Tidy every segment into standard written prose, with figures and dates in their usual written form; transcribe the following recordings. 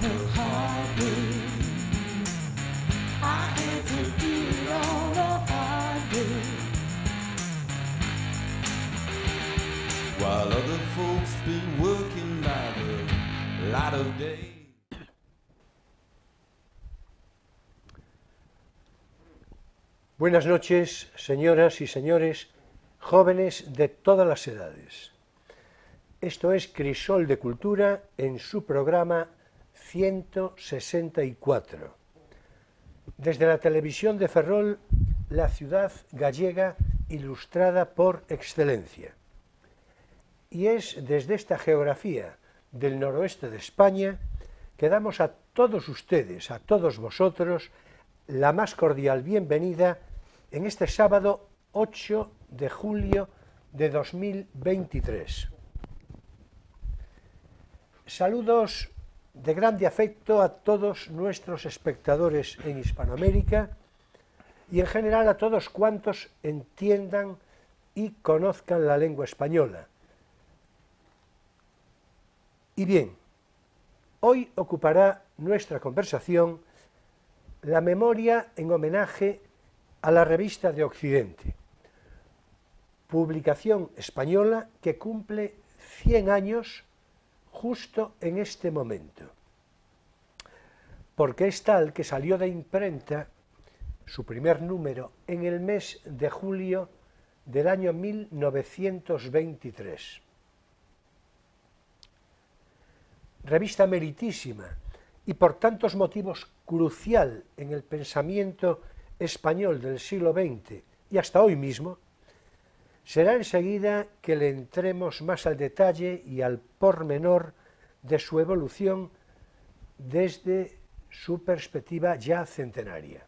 a heartbeat. I had to do it on a heartbeat. While other folks been working by the light of day. Buenas noches, señoras y señores, jóvenes de todas las edades. Esto es Crisol de Cultura en su programa 164. Desde la televisión de Ferrol, la ciudad gallega ilustrada por excelencia. Y es desde esta geografía del noroeste de España que damos a todos ustedes, a todos vosotros, la más cordial bienvenida en este sábado 8 de julio de 2023. Saludos de grande afecto a todos nuestros espectadores en Hispanoamérica y en general a todos cuantos entiendan y conozcan la lengua española. Y bien, hoy ocupará nuestra conversación la memoria en homenaje a la Revista de Occidente, publicación española que cumple 100 años justo en este momento, porque es tal que salió de imprenta su primer número en el mes de julio del año 1923. Revista meritísima y por tantos motivos crucial en el pensamiento español del siglo XX y hasta hoy mismo, será enseguida que le entremos más al detalle y al pormenor de su evolución desde su perspectiva ya centenaria.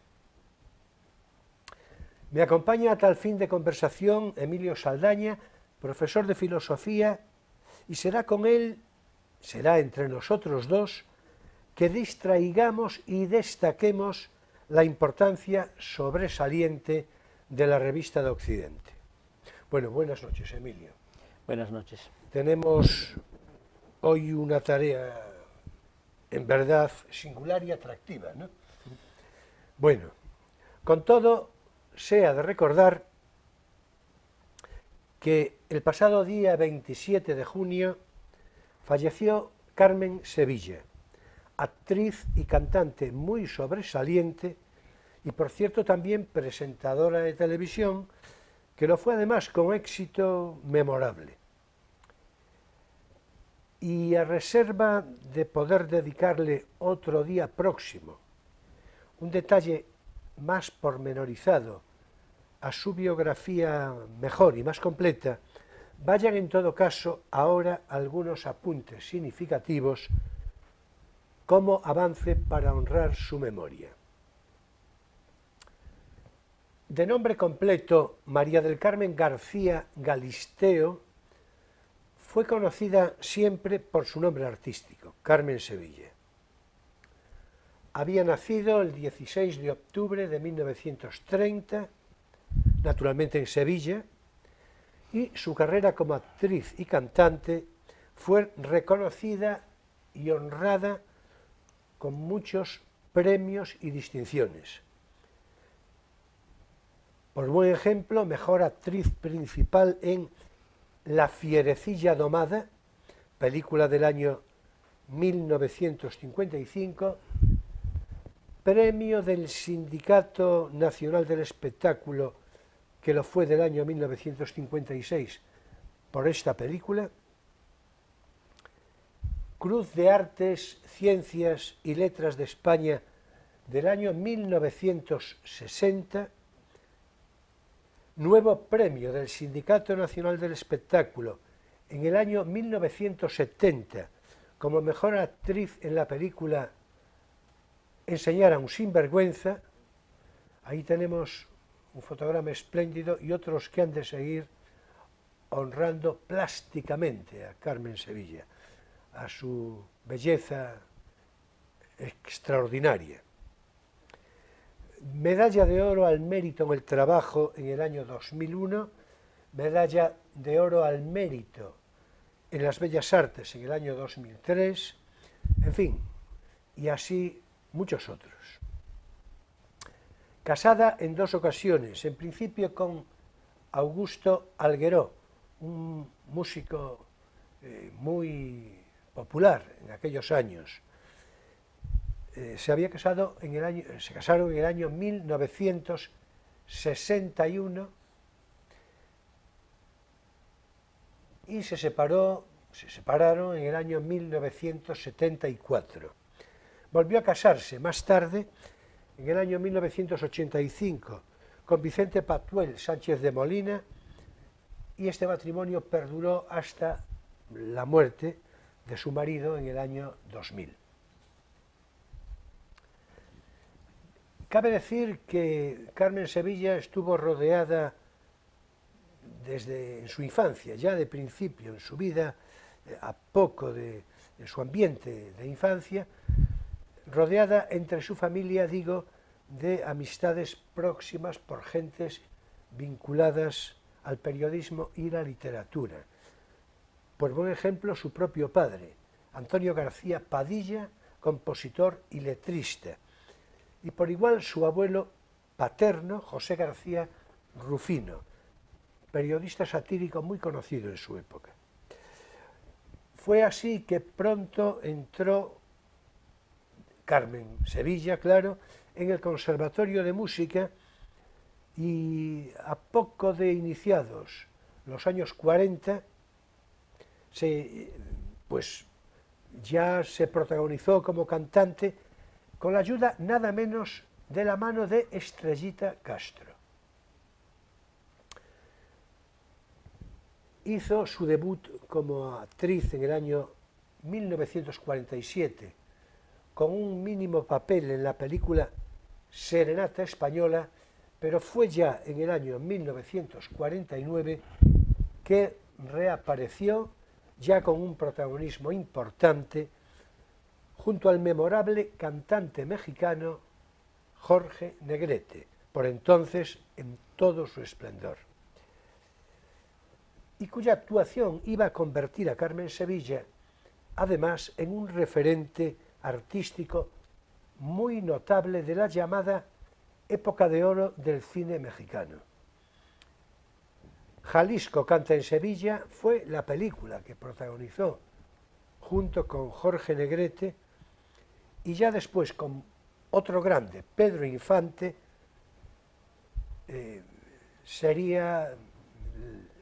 Me acompaña a tal fin de conversación Emilio Saldaña, profesor de filosofía, y será con él, será entre nosotros dos, que distraigamos y destaquemos la importancia sobresaliente de la Revista de Occidente. Bueno, buenas noches, Emilio. Buenas noches. Tenemos hoy una tarea en verdad singular y atractiva, ¿no? Bueno, con todo, sea de recordar que el pasado día 27 de junio falleció Carmen Sevilla, actriz y cantante muy sobresaliente y, por cierto, también presentadora de televisión, que lo fue además con éxito memorable. Y a reserva de poder dedicarle otro día próximo un detalle más pormenorizado a su biografía mejor y más completa, vayan en todo caso ahora algunos apuntes significativos como avance para honrar su memoria. De nombre completo, María del Carmen García Galisteo, fue conocida siempre por su nombre artístico, Carmen Sevilla. Había nacido el 16 de octubre de 1930, naturalmente en Sevilla, y su carrera como actriz y cantante fue reconocida y honrada con muchos premios y distinciones. Por buen ejemplo, mejor actriz principal en La fierecilla domada, película del año 1955, premio del Sindicato Nacional del Espectáculo, que lo fue del año 1956 por esta película, Cruz de Artes, Ciencias y Letras de España del año 1960, nuevo premio del Sindicato Nacional del Espectáculo en el año 1970 como mejor actriz en la película Enseñar a un sinvergüenza. Ahí tenemos un fotograma espléndido y otros que han de seguir honrando plásticamente a Carmen Sevilla, a su belleza extraordinaria. Medalla de oro al mérito en el trabajo en el año 2001, medalla de oro al mérito en las Bellas Artes en el año 2003, en fin, y así muchos otros. Casada en 2 ocasiones, en principio con Augusto Algueró, un músico muy popular en aquellos años. Se casaron en el año 1961 y se separaron en el año 1974. Volvió a casarse más tarde, en el año 1985, con Vicente Patuel Sánchez de Molina, y este matrimonio perduró hasta la muerte de su marido en el año 2000. Cabe decir que Carmen Sevilla estuvo rodeada desde en su infancia, ya de principio en su vida, a poco de su ambiente de infancia, rodeada entre su familia, digo, de amistades próximas por gentes vinculadas al periodismo y la literatura. Por buen ejemplo, su propio padre, Antonio García Padilla, compositor y letrista, y por igual su abuelo paterno, José García Rufino, periodista satírico muy conocido en su época. Fue así que pronto entró Carmen Sevilla, claro, en el Conservatorio de Música, y a poco de iniciados los años 40, pues ya se protagonizó como cantante con la ayuda nada menos de la mano de Estrellita Castro. Hizo su debut como actriz en el año 1947 con un mínimo papel en la película Serenata Española, pero fue ya en el año 1949 que reapareció ya con un protagonismo importante junto al memorable cantante mexicano Jorge Negrete, por entonces en todo su esplendor, y cuya actuación iba a convertir a Carmen Sevilla, además, en un referente artístico muy notable de la llamada época de oro del cine mexicano. Jalisco canta en Sevilla fue la película que protagonizó junto con Jorge Negrete, y ya después con otro grande, Pedro Infante, sería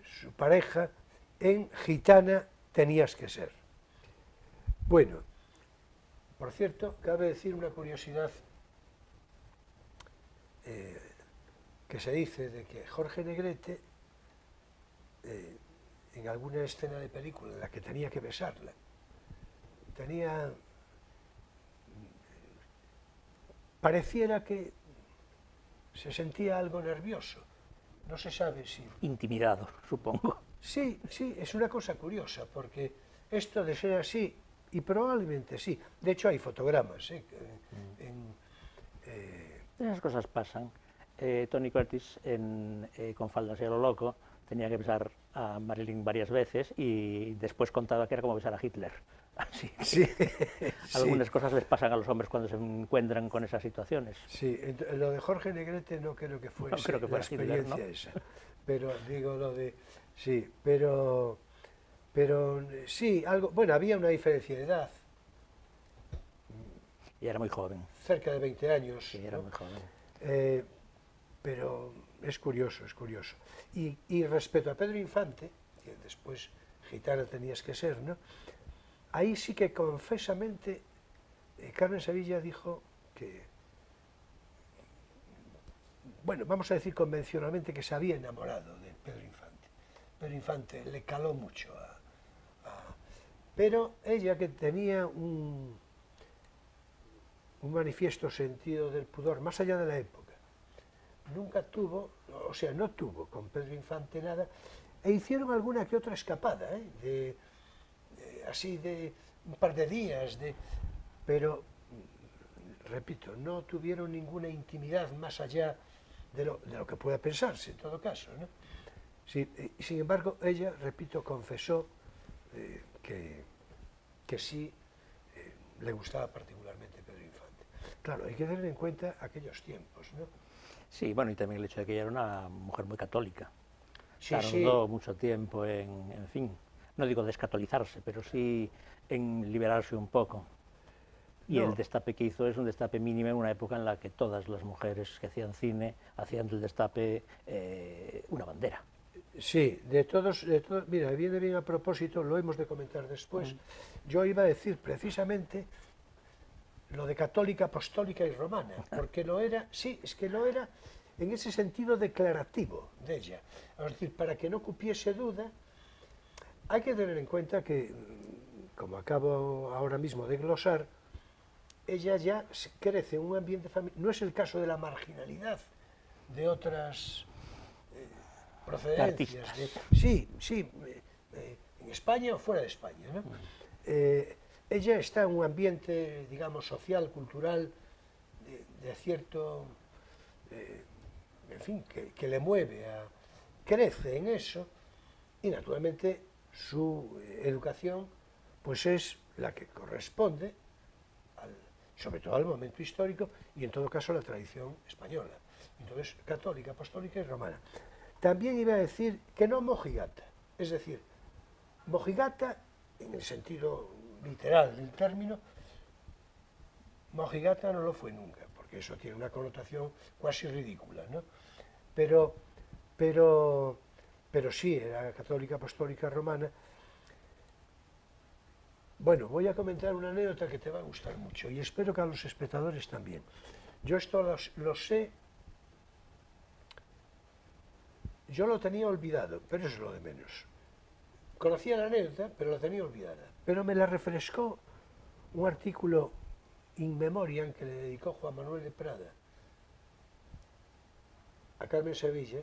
su pareja en Gitana tenías que ser. Bueno, por cierto, cabe decir una curiosidad que se dice de que Jorge Negrete, en alguna escena de película en la que tenía que besarla, pareciera que se sentía algo nervioso. No se sabe si... Intimidado, supongo. Sí, sí, es una cosa curiosa, porque esto de ser así, y probablemente sí, de hecho hay fotogramas. Esas cosas pasan. Tony Curtis, con Faldas y a lo loco, tenía que besar a Marilyn varias veces y después contaba que era como besar a Hitler. Así que sí, algunas cosas les pasan a los hombres cuando se encuentran con esas situaciones. Sí, lo de Jorge Negrete no creo que fuese, no creo que fuera la experiencia Hitler, ¿no? esa, pero digo lo de... Sí, pero sí, algo, bueno, había una diferencia de edad. Y era muy joven. Cerca de 20 años. Sí, era, ¿no?, muy joven. Pero es curioso, es curioso. Y respecto a Pedro Infante, que después Gitana tenías que ser, ¿no? Ahí sí que confesamente Carmen Sevilla dijo que, bueno, vamos a decir convencionalmente que se había enamorado de Pedro Infante. Pedro Infante le caló mucho pero ella, que tenía un manifiesto sentido del pudor, más allá de la época, nunca tuvo, o sea, no tuvo con Pedro Infante nada, e hicieron alguna que otra escapada, así de un par de días, pero, repito, no tuvieron ninguna intimidad más allá de lo que pueda pensarse, en todo caso, ¿no? Sí, sin embargo, ella, repito, confesó que sí le gustaba particularmente Pedro Infante. Claro, hay que tener en cuenta aquellos tiempos, ¿no? Sí, bueno, y también el hecho de que ella era una mujer muy católica. Sí, Tardó mucho tiempo en fin, no digo descatolizarse, pero sí en liberarse un poco. Y No. el destape que hizo es un destape mínimo en una época en la que todas las mujeres que hacían cine hacían del destape una bandera. Sí, mira, viene bien a propósito, lo hemos de comentar después. Yo iba a decir precisamente lo de católica, apostólica y romana, porque lo era, sí, es que lo era en ese sentido declarativo de ella. Es decir, para que no cupiese duda, hay que tener en cuenta que, como acabo ahora mismo de glosar, ella ya crece en un ambiente familiar. No es el caso de la marginalidad de otras procedencias. Sí, en España o fuera de España, ¿no? Ella está en un ambiente, digamos, social, cultural, de cierto, en fin, que le mueve crece en eso, y naturalmente su educación pues es la que corresponde sobre todo al momento histórico y en todo caso a la tradición española. Entonces, católica, apostólica y romana. También iba a decir que no mojigata, es decir, mojigata en el sentido literal del término, mojigata no lo fue nunca, porque eso tiene una connotación casi ridícula, ¿no? Pero sí, era católica, apostólica, romana. Bueno, voy a comentar una anécdota que te va a gustar mucho y espero que a los espectadores también. Yo esto lo sé, yo lo tenía olvidado, pero eso es lo de menos. Conocía la anécdota, pero la tenía olvidada. Pero me la refrescó un artículo in memoriam que le dedicó Juan Manuel de Prada a Carmen Sevilla.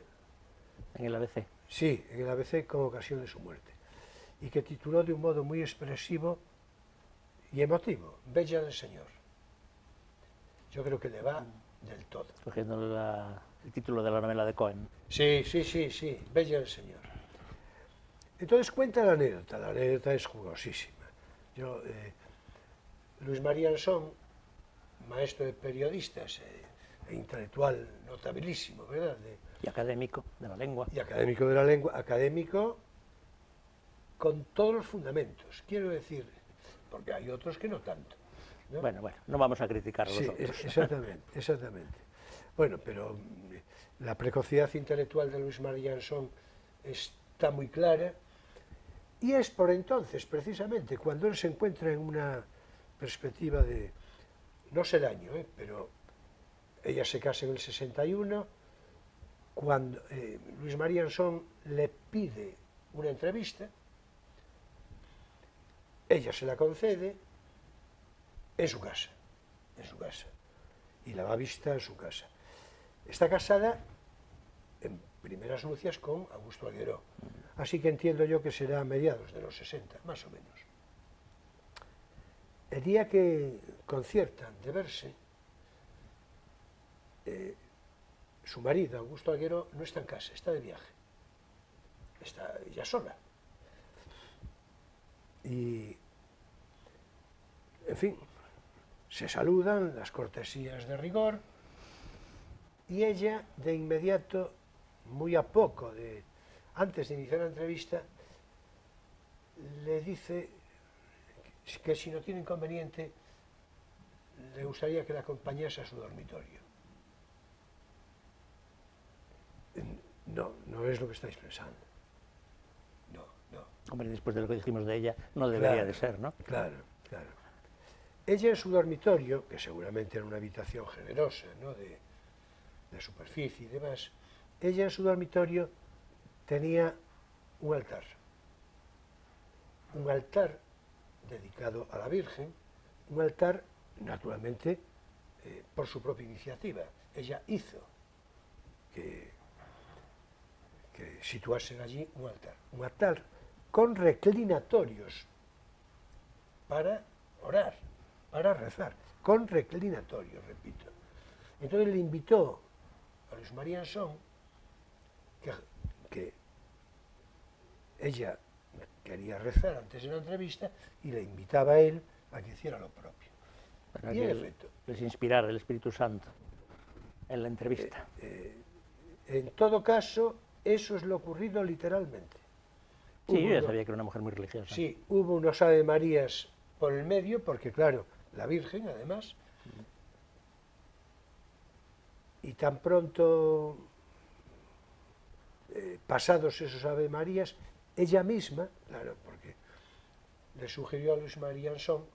En el ABC. Sí, en el ABC con ocasión de su muerte. Y que tituló de un modo muy expresivo y emotivo, Bella del Señor. Yo creo que le va del todo. Cogiendo el título de la novela de Cohen. Sí, Bella del Señor. Entonces cuenta la anécdota es jugosísima. Luis María Ansón, maestro de periodistas e intelectual notabilísimo, ¿verdad? Y académico de la lengua. Y académico de la lengua, académico con todos los fundamentos, quiero decir, porque hay otros que no tanto, ¿no? Bueno, no vamos a criticar a los otros. Exactamente. Bueno, pero la precocidad intelectual de Luis María Ansón está muy clara, y es por entonces, precisamente, cuando él se encuentra en una perspectiva de, no sé el año, pero ella se casa en el 61, cuando Luis María Ansón le pide una entrevista, ella se la concede en su casa, y la va a visitar en su casa. Está casada en primeras nupcias con Augusto Algueró, así que entiendo yo que será a mediados de los 60, más o menos. El día que conciertan de verse, su marido, Augusto Algueró, no está en casa, está de viaje, está ella sola. Y, en fin, se saludan, las cortesías de rigor, y ella de inmediato, muy a poco, antes de iniciar la entrevista, le dice que si no tiene inconveniente, le gustaría que la acompañase a su dormitorio. No es lo que estáis pensando. No. Hombre, después de lo que dijimos de ella, no debería de ser, ¿no? Claro. Ella en su dormitorio, que seguramente era una habitación generosa, ¿no?, de superficie y demás, ella en su dormitorio tenía un altar dedicado a la Virgen, un altar, naturalmente, por su propia iniciativa. Ella hizo que situasen allí un altar con reclinatorios para orar, para rezar, con reclinatorios, repito. Entonces le invitó a Luis María Ansón, que ella quería rezar antes de la entrevista, y le invitaba a él a que hiciera lo propio. Para Y en que efecto, les inspirara el Espíritu Santo en la entrevista. en todo caso, eso es lo ocurrido literalmente. Sí, Hubo yo ya uno- sabía que era una mujer muy religiosa. Sí, hubo unos Ave Marías por el medio, porque claro, la Virgen además, y tan pronto pasados esos Ave Marías, ella misma, claro, porque le sugirió a Luis María Ansón,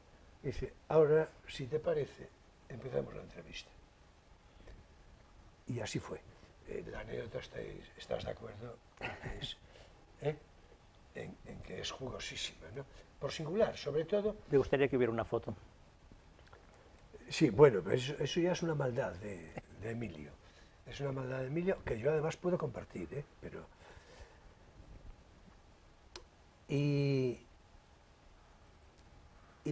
dice, ahora, si te parece, empezamos la entrevista. Y así fue. La anécdota, estás de acuerdo en que es, en que es jugosísima, ¿no? Por singular, sobre todo. Me gustaría que hubiera una foto. Sí, bueno, pero eso ya es una maldad de Emilio. Es una maldad de Emilio que yo además puedo compartir, ¿eh? Pero... Y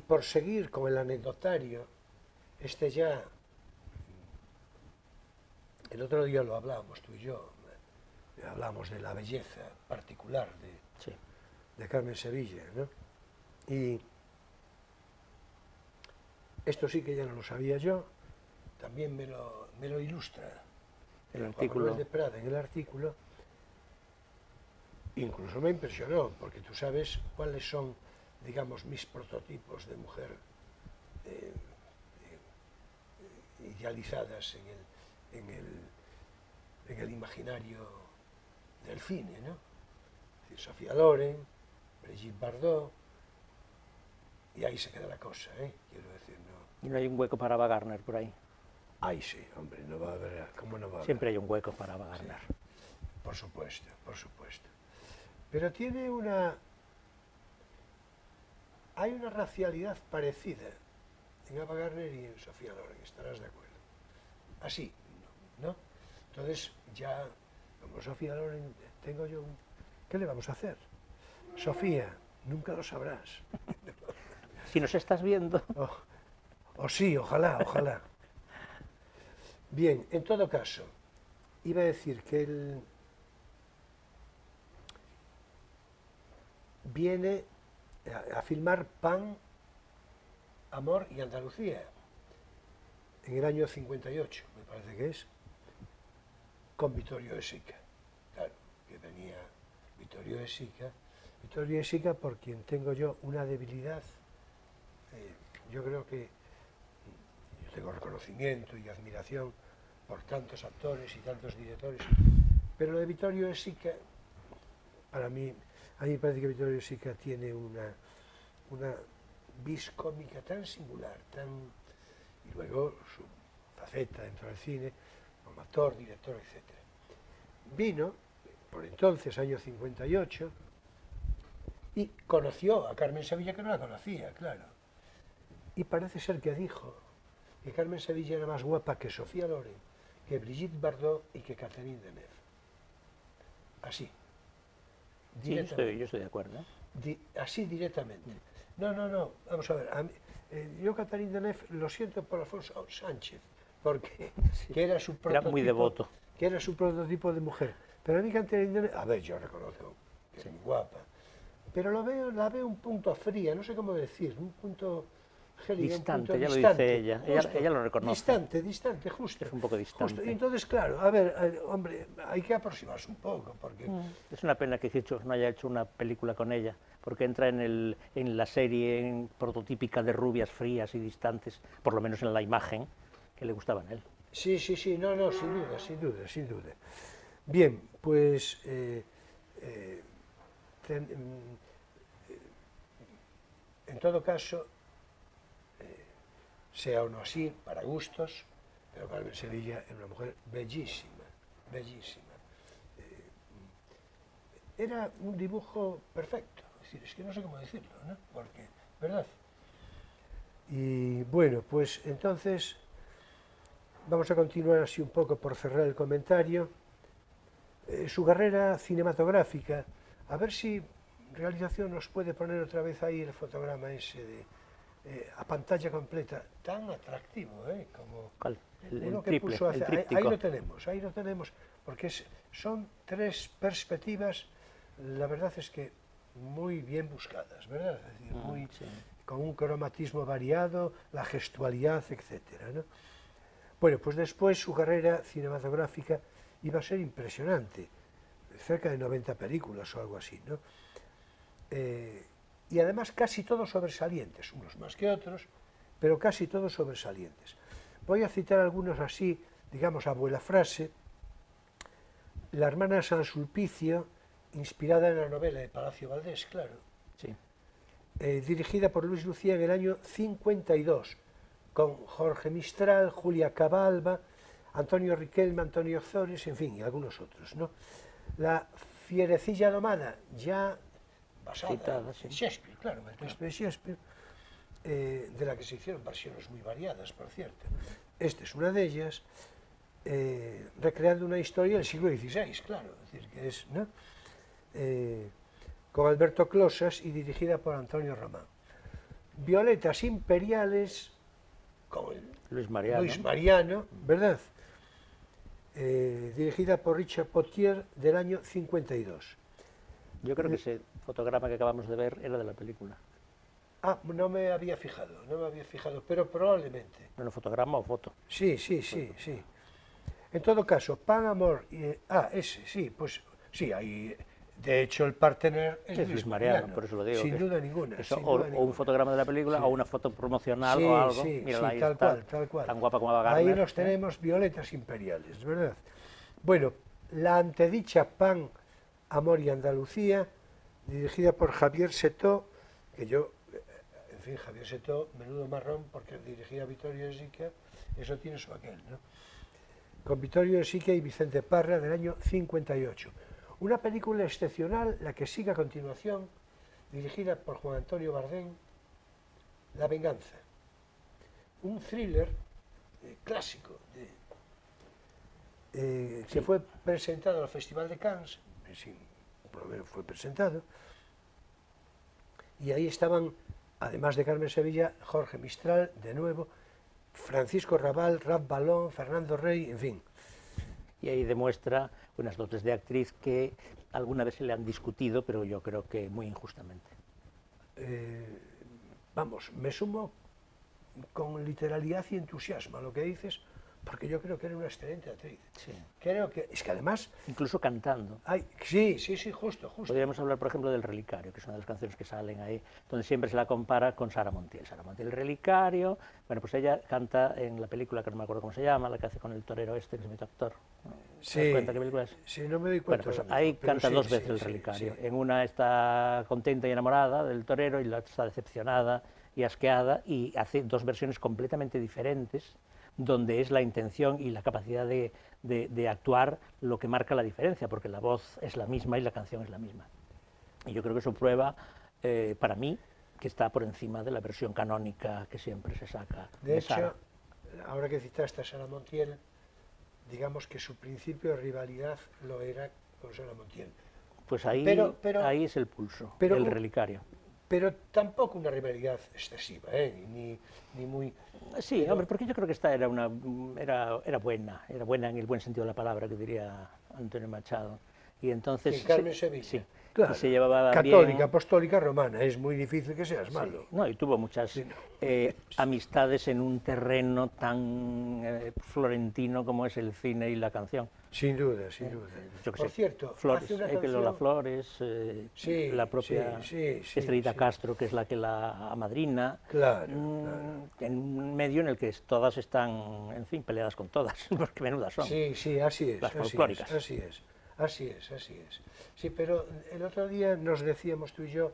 por seguir con el anecdotario, ya, el otro día lo hablábamos tú y yo, hablamos de la belleza particular Sí. de Carmen Sevilla, ¿no? Y esto sí que ya no lo sabía yo, también me lo ilustra El Juan artículo. Manuel de Prada en el artículo. Incluso me impresionó, porque tú sabes cuáles son, digamos, mis prototipos de mujer idealizadas en el imaginario del cine, ¿no? Es decir, Sofía Loren, Brigitte Bardot, y ahí se queda la cosa, ¿eh? Quiero decir, no... Y no hay un hueco para Ava Gardner por ahí. Ay, sí, hombre, no va a haber, ¿cómo no va a haber? Siempre hay un hueco para Ava Gardner. Sí, por supuesto, por supuesto. Pero tiene una... Hay una racialidad parecida en Ava Gardner y en Sofía Loren, estarás de acuerdo. Así, ¿no? Entonces, ya, como Sofía Loren, tengo yo un... ¿Qué le vamos a hacer? Sofía, nunca lo sabrás. Si nos estás viendo... O sí, ojalá, ojalá. Bien, en todo caso, iba a decir que él viene a filmar Pan, Amor y Andalucía en el año 58, me parece que es, con Vittorio De Sica. Claro, que venía Vittorio De Sica. Vittorio De Sica, por quien tengo yo una debilidad, yo creo que yo tengo reconocimiento y admiración por tantos actores y tantos directores, pero lo de Vittorio De Sica, para mí, a mí me parece que Vittorio De Sica tiene una vis cómica tan singular, y luego su faceta dentro del cine, como actor, director, etc. Vino, por entonces, año 58, y conoció a Carmen Sevilla, que no la conocía, claro. Y parece ser que dijo que Carmen Sevilla era más guapa que Sofía Loren, que Brigitte Bardot y que Catherine Deneuve. Así. Sí, yo estoy de acuerdo. Así directamente. No, vamos a ver. Yo Catherine Deneuve lo siento por Alfonso Sánchez, porque sí, que era su prototipo, era muy devoto. Que era su prototipo de mujer. Pero a mí Catherine Deneuve, a ver, yo reconozco que es muy guapa, pero la veo un punto fría, no sé cómo decir, un punto gélida, distante, un punto ya distante, lo dice ella, justo, ella lo reconoce. Distante, justo. Es un poco distante. Justo. Y entonces, claro, a ver, hombre, hay que aproximarse un poco, porque... Es una pena que Hitchcock no haya hecho una película con ella, porque entra en la serie prototípica de rubias frías y distantes, por lo menos en la imagen que le gustaba a él. Sí, no, sin duda. Bien, pues... en todo caso, sea o no así, para gustos, pero Carmen Sevilla era una mujer bellísima, bellísima. Era un dibujo perfecto, es decir, es que no sé cómo decirlo, ¿no? Porque, ¿verdad? Y bueno, pues entonces vamos a continuar así un poco por cerrar el comentario. Su carrera cinematográfica, a ver si realización nos puede poner otra vez ahí el fotograma ese de a pantalla completa, tan atractivo, como ¿Cuál? uno El que triple, puso el hace, tríptico. ahí lo tenemos, porque son tres perspectivas, la verdad es que muy bien buscadas, ¿verdad? Es decir, muy, sí. con un cromatismo variado, la gestualidad, etcétera, ¿no? Bueno, pues después su carrera cinematográfica iba a ser impresionante, cerca de 90 películas o algo así, ¿no? Y además casi todos sobresalientes, unos más que otros, pero casi todos sobresalientes. Voy a citar algunos así, digamos, a vuela frase. La hermana San Sulpicio, inspirada en la novela de Palacio Valdés, claro. Sí. Dirigida por Luis Lucía en el año 52, con Jorge Mistral, Julia Cabalba, Antonio Riquelme, Antonio Zores, en fin, y algunos otros, ¿no? La Fierecilla domada, ya basada citada, en sí. Shakespeare, claro, el texto de Shakespeare, de la que se hicieron versiones muy variadas, por cierto. Esta es una de ellas, recreando una historia del siglo XVI, claro, es decir, que es, ¿no? Con Alberto Closas y dirigida por Antonio Román. Violetas Imperiales, con Luis Mariano. Luis Mariano, ¿verdad? Dirigida por Richard Potier, del año 52. Yo creo que ese fotograma que acabamos de ver era de la película. Ah, no me había fijado, pero probablemente. Bueno, fotograma o foto. Sí. En todo caso, Pan, Amor y... ese, sí, pues sí, ahí... De hecho, el partener es Luis Mariano, por eso lo digo. Sin duda ninguna. Eso, sin o, duda o ninguna. un fotograma de la película, Sí. o una foto promocional Sí, o algo. sí, Mírala, sí, ahí tal está, cual. tan guapa como Ava Gardner. Ahí los tenemos, Violetas Imperiales, ¿verdad? Bueno, la antedicha Pan, Amor y Andalucía, dirigida por Javier Setó, que yo, en fin, Javier Setó, menudo marrón, porque dirigía a Vittorio De Sica, eso tiene su aquel, ¿no? Con Vittorio De Sica y Vicente Parra, del año 58. Una película excepcional, la que sigue a continuación, dirigida por Juan Antonio Bardén, La Venganza. Un thriller clásico, que fue presentado al Festival de Cannes, por lo menos fue presentado, y ahí estaban, además de Carmen Sevilla, Jorge Mistral, de nuevo, Francisco Rabal, Raf Balón, Fernando Rey, en fin. Y ahí demuestra unas dotes de actriz que alguna vez se le han discutido, pero yo creo que muy injustamente. Vamos, me sumo con literalidad y entusiasmo a lo que dices, porque yo creo que era una excelente actriz. Sí. Creo que, es que además... Incluso cantando. Sí, justo. Podríamos hablar, por ejemplo, del Relicario, que es una de las canciones que salen ahí, donde siempre se la compara con Sara Montiel. Sara Montiel, el Relicario, bueno, pues ella canta en la película, que no me acuerdo cómo se llama, la que hace con el torero este, que se mete actor. ¿Te das cuenta qué película es? Sí, no me doy cuenta. Bueno, pues ahí canta dos veces el Relicario. En una está contenta y enamorada del torero, y la otra está decepcionada y asqueada, y hace dos versiones completamente diferentes, donde es la intención y la capacidad de actuar lo que marca la diferencia, porque la voz es la misma y la canción es la misma. Y yo creo que eso prueba, para mí, que está por encima de la versión canónica que siempre se saca de Sara. De hecho, ahora que citaste a Sara Montiel, digamos que su principio de rivalidad lo era con Sara Montiel. Pues ahí, ahí es el pulso, el Relicario. Pero tampoco una rivalidad excesiva, ni muy... Sí, pero... hombre, porque yo creo que esta era buena en el buen sentido de la palabra, que diría Antonio Machado. Y entonces... Carmen Sevilla. Sí, claro, y se llevaba católica, bien, apostólica, romana, es muy difícil que seas malo. Sí, no, y tuvo muchas amistades en un terreno tan florentino como es el cine y la canción. Sin duda. Yo que Por sé, cierto, Flores, hace una canción... Lola Flores, la propia Estrellita Castro, que es la que la amadrina, claro. En un medio en el que todas están, en fin, peleadas con todas, porque menudas son. Sí, así es. Las folclóricas. Así es. Sí, pero el otro día nos decíamos tú y yo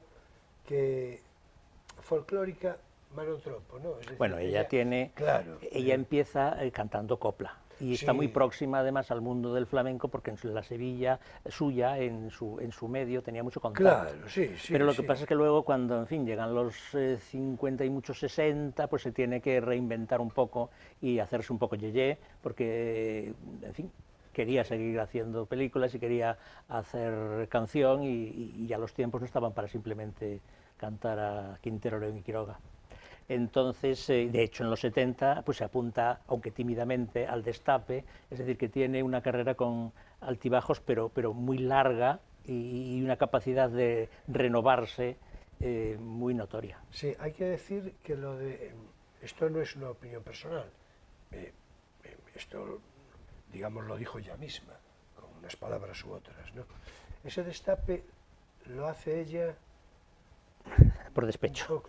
que folclórica manotropo, ¿no? Es decir, bueno, ella tiene... Claro. Ella empieza cantando copla. Y está muy próxima además al mundo del flamenco, porque en la Sevilla suya, en su medio, tenía mucho contacto. Claro, sí. Pero lo que pasa es que luego, cuando, en fin, llegan los 50 y muchos 60, pues se tiene que reinventar un poco y hacerse un poco yeye, porque, en fin, quería seguir haciendo películas y quería hacer canción, y ya los tiempos no estaban para simplemente cantar a Quintero, León y Quiroga. Entonces, de hecho, en los 70 pues se apunta, aunque tímidamente, al destape, es decir, que tiene una carrera con altibajos, pero muy larga, y una capacidad de renovarse muy notoria. Sí, hay que decir que lo de... Esto no es una opinión personal. Esto, digamos, lo dijo ella misma, con unas palabras u otras, ¿no? Ese destape lo hace ella... Por despecho.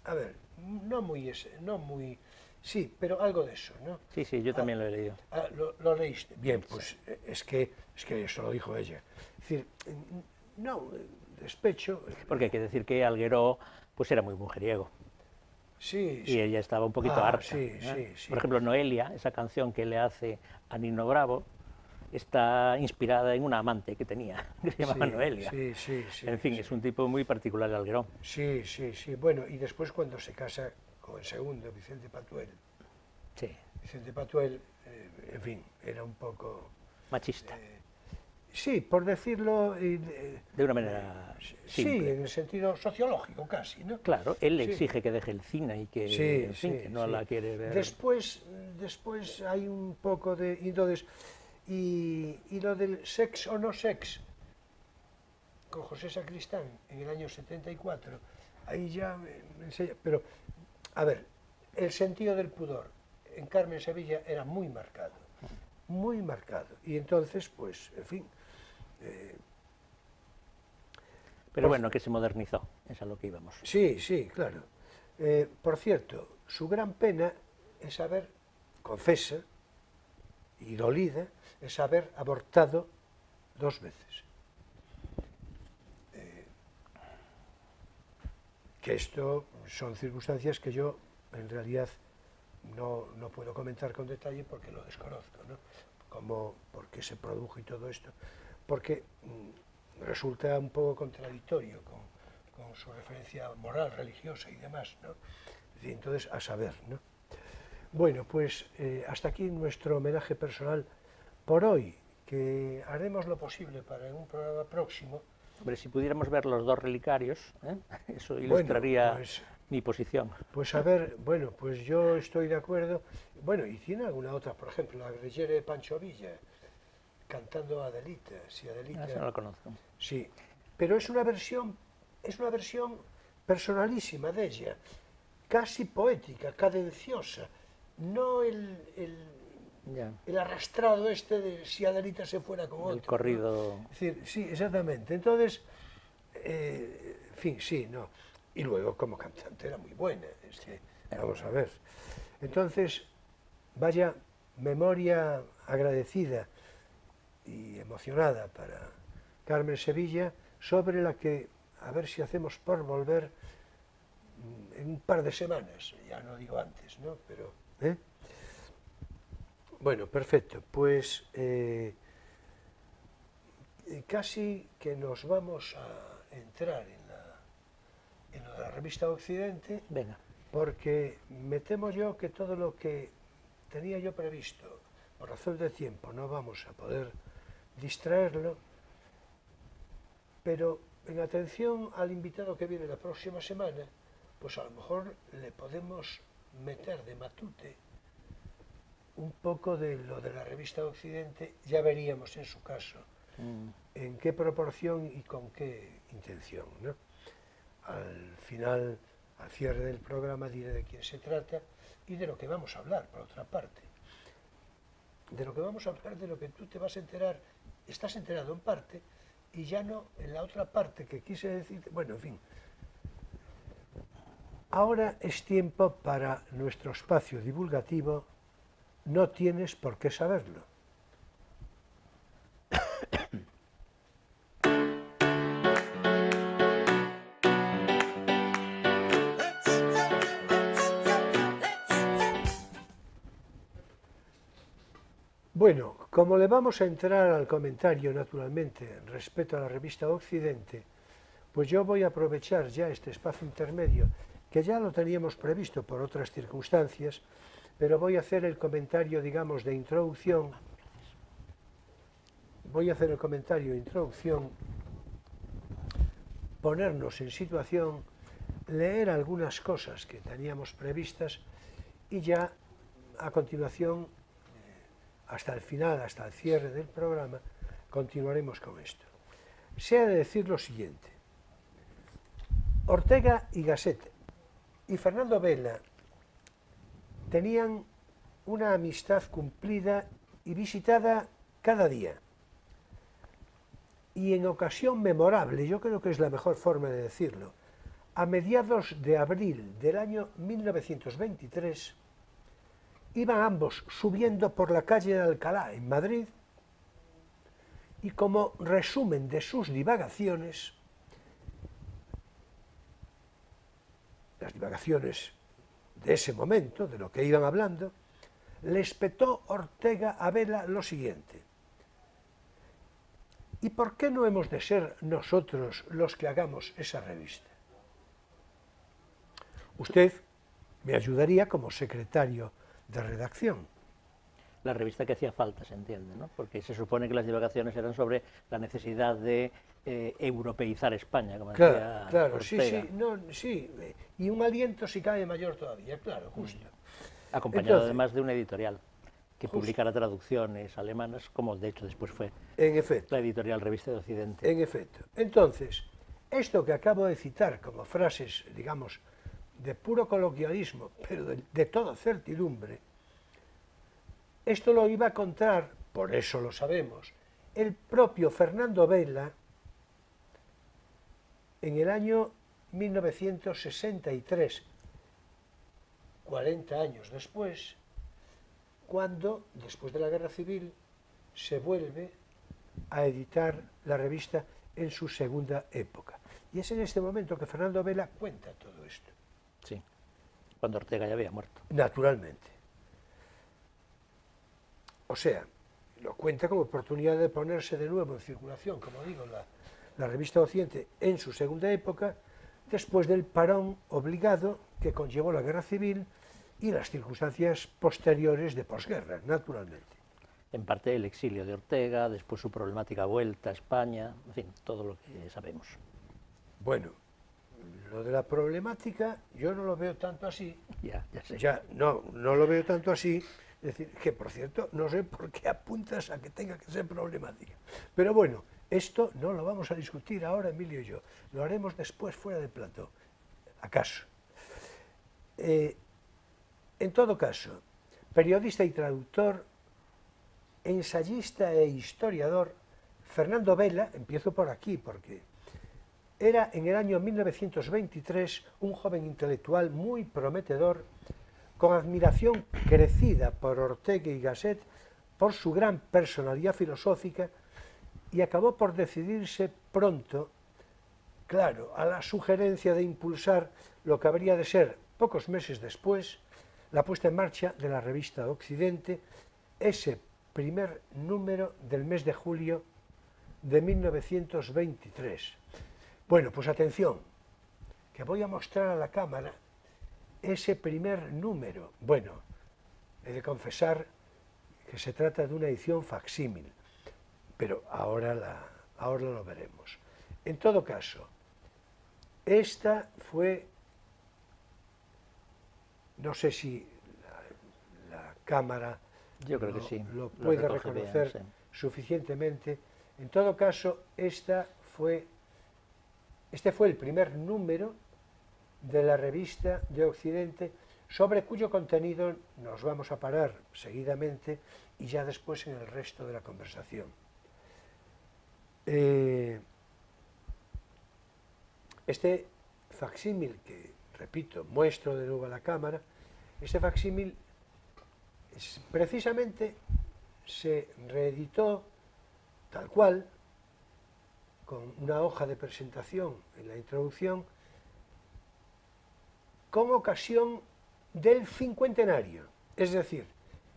A ver, no muy... Sí, pero algo de eso, ¿no? Sí, sí, yo también lo he leído. ¿Lo leíste? Bien, pues es que eso lo dijo ella. Es decir, no, despecho... Porque hay que decir que Algueró pues era muy mujeriego. Sí, Y ella estaba un poquito harta. Sí, sí. Por ejemplo, Noelia, esa canción que le hace a Nino Bravo, está inspirada en una amante que tenía, que se llamaba Noelia. Sí. En fin, es un tipo muy particular, Algueró. Sí. Bueno, y después cuando se casa con el segundo, Vicente Patuel. Sí. Vicente Patuel, en fin, era un poco... Machista. Sí, por decirlo... de una manera simple. Sí, en el sentido sociológico casi, ¿no? Claro, él le exige que deje el cine y que, en fin, que no la quiere ver. Después hay un poco de... Entonces, y lo del sex o no sex, con José Sacristán en el año 74, ahí ya me enseña... Pero, a ver, el sentido del pudor en Carmen Sevilla era muy marcado, y entonces, pues, en fin... Pero bueno, que se modernizó, es a lo que íbamos. Sí, claro. Por cierto, su gran pena es haber, confesa, y dolida, es haber abortado 2 veces. Que esto son circunstancias que yo, en realidad, no puedo comentar con detalle porque lo desconozco, ¿no? Por qué se produjo y todo esto, porque resulta un poco contradictorio con su referencia moral, religiosa y demás, ¿no? Entonces, a saber, ¿no? Bueno, pues hasta aquí nuestro homenaje personal por hoy, que haremos lo posible para en un programa próximo. Hombre, si pudiéramos ver los 2 relicarios, eso ilustraría pues, mi posición. Pues a ver, bueno, pues yo estoy de acuerdo. Bueno, y tiene alguna otra, por ejemplo, la guerrillera de Pancho Villa, cantando a Adelita. Si Adelita... Eso no lo conozco. Sí, pero es una versión personalísima de ella, casi poética, cadenciosa, no el arrastrado este de si Adelita se fuera con otro. El corrido... ¿no? Es decir, sí, exactamente. Entonces, en fin, sí, no. Y luego como cantante era muy buena, vamos a ver. Entonces, vaya memoria agradecida y emocionada para Carmen Sevilla, sobre la que a ver si hacemos por volver en un par de semanas, ya no digo antes, ¿no? Pero, bueno, perfecto, pues casi que nos vamos a entrar en lo de la revista Occidente. Venga. Porque me temo yo que todo lo que tenía yo previsto, por razón de tiempo, no vamos a poder distraerlo, pero en atención al invitado que viene la próxima semana, pues a lo mejor le podemos meter de matute un poco de lo de la revista Occidente, ya veríamos en su caso en qué proporción y con qué intención, ¿no? Al final, al cierre del programa, diré de quién se trata y de lo que vamos a hablar, por otra parte. De lo que vamos a hablar, de lo que tú te vas a enterar, estás enterado en parte, y ya no en la otra parte que quise decir. Bueno, en fin. Ahora es tiempo para nuestro espacio divulgativo. No tienes por qué saberlo. Bueno, como le vamos a entrar al comentario, naturalmente, respecto a la revista Occidente, pues yo voy a aprovechar ya este espacio intermedio, que ya lo teníamos previsto por otras circunstancias, pero voy a hacer el comentario, digamos, de introducción. Voy a hacer el comentario de introducción, ponernos en situación, leer algunas cosas que teníamos previstas y ya a continuación, hasta el final, hasta el cierre del programa, continuaremos con esto. Se ha de decir lo siguiente. Ortega y Gasset y Fernando Vela tenían una amistad cumplida y visitada cada día. Y en ocasión memorable, yo creo que es la mejor forma de decirlo, a mediados de abril del año 1923, iban ambos subiendo por la calle de Alcalá, en Madrid, y como resumen de sus divagaciones, las divagaciones de ese momento, de lo que iban hablando, le espetó Ortega a Vela lo siguiente: ¿y por qué no hemos de ser nosotros los que hagamos esa revista? Usted me ayudaría como secretario de redacción. La revista que hacía falta, se entiende, ¿no? Porque se supone que las divagaciones eran sobre la necesidad de europeizar España, como decía Claro, Ortega. sí, y un aliento si cae mayor todavía, claro, justo. Acompañado Entonces, además de una editorial que justo. publicara traducciones alemanas, como de hecho después fue En efecto, la editorial Revista de Occidente. en efecto. Entonces, esto que acabo de citar como frases, digamos, de puro coloquialismo, pero de toda certidumbre, esto lo iba a contar, por eso lo sabemos, el propio Fernando Vela en el año 1963, 40 años después, cuando, después de la Guerra Civil, se vuelve a editar la revista en su segunda época. Y es en este momento que Fernando Vela cuenta todo esto. Sí, cuando Ortega ya había muerto. Naturalmente. O sea, lo cuenta como oportunidad de ponerse de nuevo en circulación, como digo, la revista Occidente en su segunda época, después del parón obligado que conllevó la Guerra Civil y las circunstancias posteriores de posguerra, naturalmente. En parte el exilio de Ortega, después su problemática vuelta a España, en fin, todo lo que sabemos. Bueno, lo de la problemática yo no lo veo tanto así. Ya sé. Ya, no lo veo tanto así. Es decir, que por cierto, no sé por qué apuntas a que tenga que ser problemática. Pero bueno, esto no lo vamos a discutir ahora, Emilio y yo. Lo haremos después fuera de plató, acaso. En todo caso, periodista y traductor, ensayista e historiador, Fernando Vela, empiezo por aquí porque era en el año 1923 un joven intelectual muy prometedor, con admiración crecida por Ortega y Gasset, por su gran personalidad filosófica, y acabó por decidirse pronto, claro, a la sugerencia de impulsar lo que habría de ser, pocos meses después, la puesta en marcha de la revista Occidente, ese primer número del mes de julio de 1923. Bueno, pues atención, que voy a mostrar a la cámara ese primer número. Bueno, he de confesar que se trata de una edición facsímil, pero ahora lo veremos. En todo caso, esta fue, no sé si la cámara Yo creo que sí, lo puede recoge reconocer bien, sí. suficientemente. En todo caso, este fue el primer número de la revista de Occidente, sobre cuyo contenido nos vamos a parar seguidamente y ya después en el resto de la conversación. Este facsímil que, repito, muestro de nuevo a la cámara, este facsímil precisamente se reeditó tal cual, con una hoja de presentación en la introducción, con ocasión del cincuentenario. Es decir,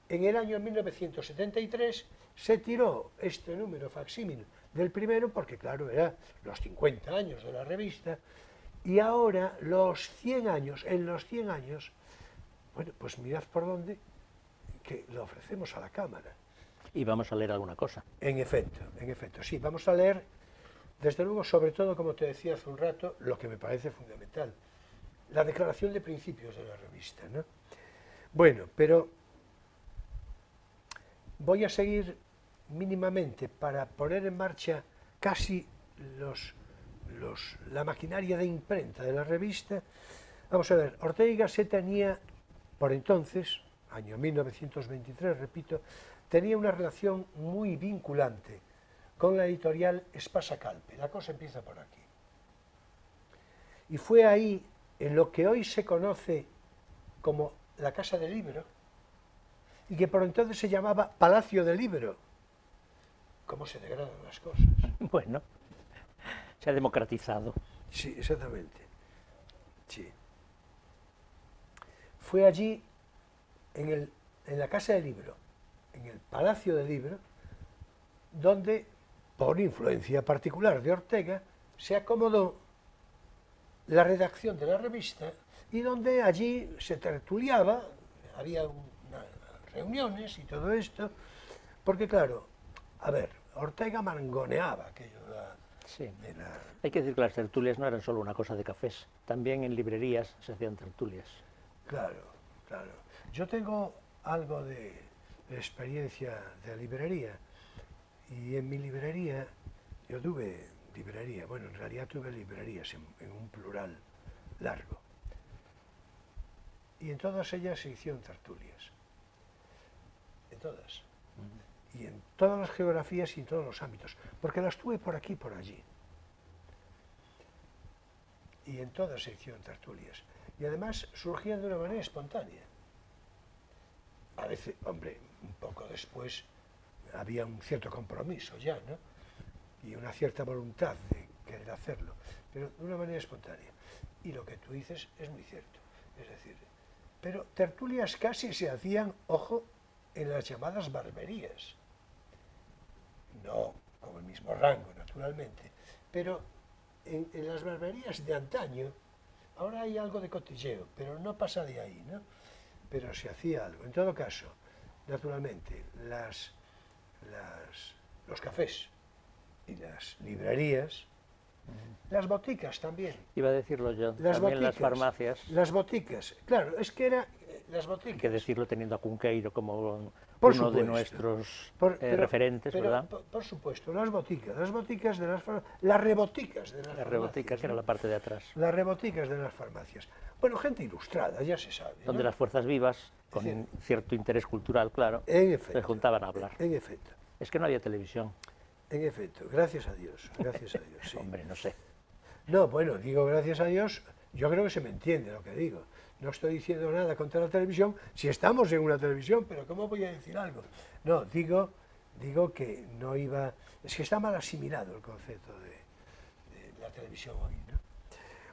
en el año 1973 se tiró este número facsímil del primero, porque claro, eran los 50 años de la revista, y ahora los 100 años, en los 100 años, bueno, pues mirad por dónde, que lo ofrecemos a la cámara. Y vamos a leer alguna cosa. En efecto, sí, vamos a leer, desde luego, sobre todo, como te decía hace un rato, lo que me parece fundamental, la declaración de principios de la revista, ¿no? Bueno, pero voy a seguir mínimamente para poner en marcha casi la maquinaria de imprenta de la revista. Vamos a ver, Ortega y Gasset tenía, por entonces, año 1923, repito, tenía una relación muy vinculante con la editorial Espasa Calpe. La cosa empieza por aquí. Y fue ahí, en lo que hoy se conoce como la Casa del Libro, y que por entonces se llamaba Palacio del Libro. ¿Cómo se degradan las cosas? Bueno, se ha democratizado. Sí, exactamente. Sí. Fue allí, en la Casa del Libro, en el Palacio del Libro, donde, por influencia particular de Ortega, se acomodó la redacción de la revista y donde allí se tertuliaba, había reuniones y todo esto, porque claro, a ver, Ortega mangoneaba aquello. Sí. Hay que decir que las tertulias no eran solo una cosa de cafés, también en librerías se hacían tertulias. Claro, claro. Yo tengo algo de experiencia de librería, y en mi librería, yo tuve librería, bueno, en realidad tuve librerías en un plural largo, y en todas ellas se hicieron tertulias, en todas, y en todas las geografías y en todos los ámbitos, porque las tuve por aquí y por allí, y en todas se hicieron tertulias, y además surgían de una manera espontánea. A veces, hombre, un poco después había un cierto compromiso ya, ¿no? Y una cierta voluntad de querer hacerlo, pero de una manera espontánea. Y lo que tú dices es muy cierto, es decir, pero tertulias casi se hacían, ojo, en las llamadas barberías. No con el mismo rango, naturalmente, pero en las barberías de antaño, ahora hay algo de cotilleo, pero no pasa de ahí, ¿no? Pero se hacía algo. En todo caso, naturalmente, los cafés y las librerías, las boticas también. Iba a decirlo yo, Las también boticas, las farmacias. Las boticas, claro, es que era las boticas. Hay que decirlo teniendo a Cunqueiro como Por uno de supuesto. nuestros Pero, referentes, ¿verdad? Por supuesto, las boticas de las reboticas de las Las farmacias. reboticas, que era la parte de atrás. Las reboticas de las farmacias. Bueno, gente ilustrada, ya se sabe, Donde ¿no? las fuerzas vivas, con Sí. cierto interés cultural, claro, En efecto, se juntaban a hablar. En efecto, Es que no había televisión. en efecto, gracias a Dios, sí. Hombre, no sé. No, bueno, digo gracias a Dios, yo creo que se me entiende lo que digo. No estoy diciendo nada contra la televisión, si estamos en una televisión, pero ¿cómo voy a decir algo? No, digo que no iba... Es que está mal asimilado el concepto de la televisión hoy, ¿no?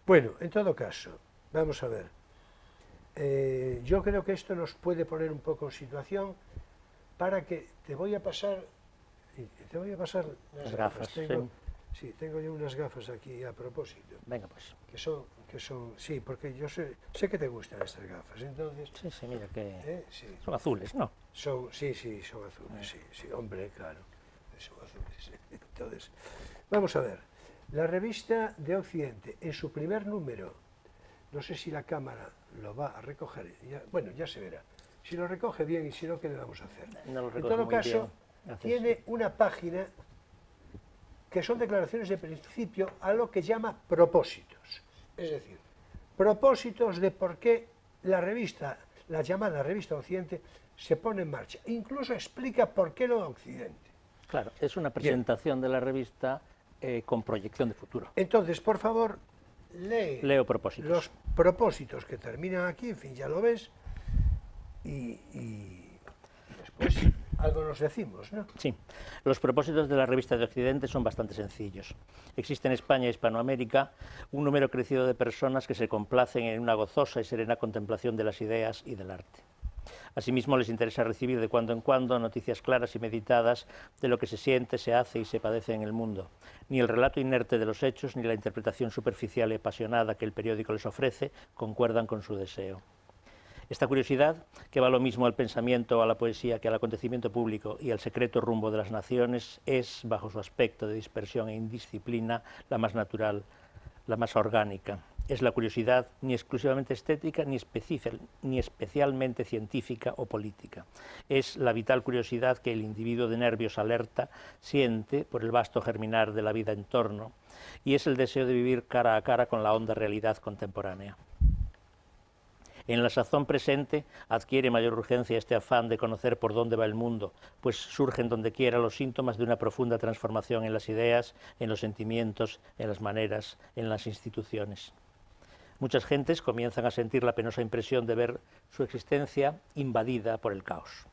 Bueno, en todo caso, vamos a ver. Yo creo que esto nos puede poner un poco en situación para que te voy a pasar las gafas. Sí, tengo yo unas gafas aquí a propósito. Venga, pues. Que son, sí, porque yo sé que te gustan estas gafas, entonces... Sí, mira que... Sí. Son azules, ¿no? Son azules, sí, hombre, claro, son azules. Entonces, vamos a ver, la revista de Occidente, en su primer número, no sé si la cámara lo va a recoger, bueno, ya se verá, si lo recoge bien y si no, ¿qué le vamos a hacer? No lo en recoge todo muy caso, bien. tiene una página que son declaraciones de principio a lo que llama propósitos, es decir, propósitos de por qué la revista, la llamada revista Occidente, se pone en marcha. Incluso explica por qué no Occidente. Claro, es una presentación de la revista con proyección de futuro. Entonces, por favor, Leo propósitos. Los propósitos que terminan aquí, en fin, ya lo ves, y después algo nos decimos, ¿no? Sí, los propósitos de la revista de Occidente son bastante sencillos. Existe en España y Hispanoamérica un número crecido de personas que se complacen en una gozosa y serena contemplación de las ideas y del arte. Asimismo, les interesa recibir de cuando en cuando noticias claras y meditadas de lo que se siente, se hace y se padece en el mundo. Ni el relato inerte de los hechos ni la interpretación superficial y apasionada que el periódico les ofrece concuerdan con su deseo. Esta curiosidad, que va lo mismo al pensamiento, a la poesía que al acontecimiento público y al secreto rumbo de las naciones, es, bajo su aspecto de dispersión e indisciplina, la más natural, la más orgánica. es la curiosidad ni exclusivamente estética ni especialmente científica o política. Es la vital curiosidad que el individuo de nervios alerta siente por el vasto germinar de la vida en torno, y es el deseo de vivir cara a cara con la honda realidad contemporánea. En la sazón presente adquiere mayor urgencia este afán de conocer por dónde va el mundo, pues surgen donde quiera los síntomas de una profunda transformación en las ideas, en los sentimientos, en las maneras, en las instituciones. Muchas gentes comienzan a sentir la penosa impresión de ver su existencia invadida por el caos.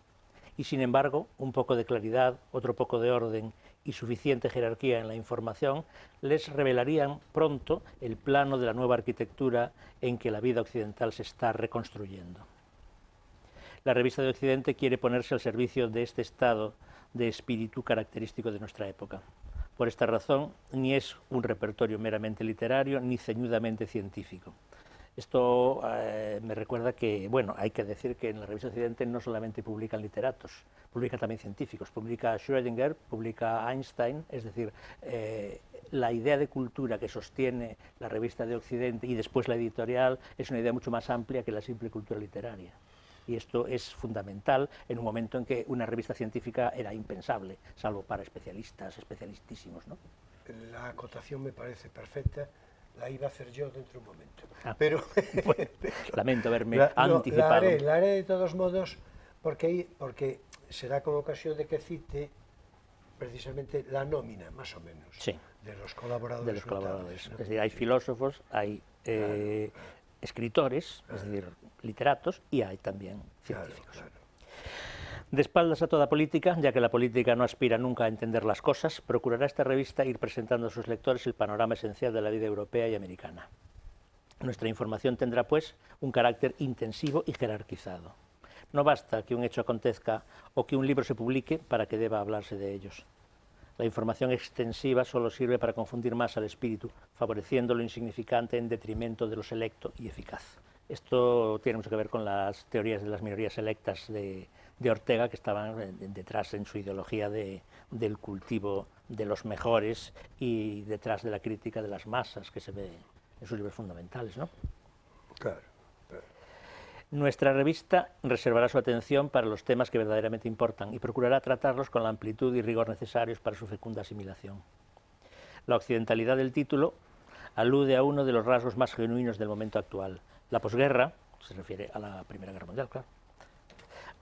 Y sin embargo, un poco de claridad, otro poco de orden y suficiente jerarquía en la información les revelarían pronto el plano de la nueva arquitectura en que la vida occidental se está reconstruyendo. La revista de Occidente quiere ponerse al servicio de este estado de espíritu característico de nuestra época. Por esta razón, ni es un repertorio meramente literario ni ceñudamente científico. Esto me recuerda que, bueno, hay que decir que en la revista Occidente no solamente publican literatos, publican también científicos, publica Schrödinger, publica Einstein, es decir, la idea de cultura que sostiene la revista de Occidente y después la editorial es una idea mucho más amplia que la simple cultura literaria. Y esto es fundamental en un momento en que una revista científica era impensable, salvo para especialistas, especialistísimos, ¿no? La acotación me parece perfecta. La iba a hacer yo dentro de un momento. Pero bueno, lamento haberme anticipado. La haré de todos modos porque será con ocasión de que cite precisamente la nómina, más o menos, sí, de los colaboradores. De los colaboradores. ¿No? Es decir, hay filósofos, hay escritores, es decir, literatos, y hay también científicos. Claro. De espaldas a toda política, ya que la política no aspira nunca a entender las cosas, procurará esta revista ir presentando a sus lectores el panorama esencial de la vida europea y americana. Nuestra información tendrá, pues, un carácter intensivo y jerarquizado. No basta que un hecho acontezca o que un libro se publique para que deba hablarse de ellos. La información extensiva solo sirve para confundir más al espíritu, favoreciendo lo insignificante en detrimento de lo selecto y eficaz. Esto tiene mucho que ver con las teorías de las minorías selectas de Ortega, que estaban detrás en su ideología del cultivo de los mejores y detrás de la crítica de las masas que se ve en sus libros fundamentales, ¿no? Claro. Nuestra revista reservará su atención para los temas que verdaderamente importan y procurará tratarlos con la amplitud y rigor necesarios para su fecunda asimilación. La occidentalidad del título alude a uno de los rasgos más genuinos del momento actual. La posguerra, se refiere a la Primera Guerra Mundial, claro,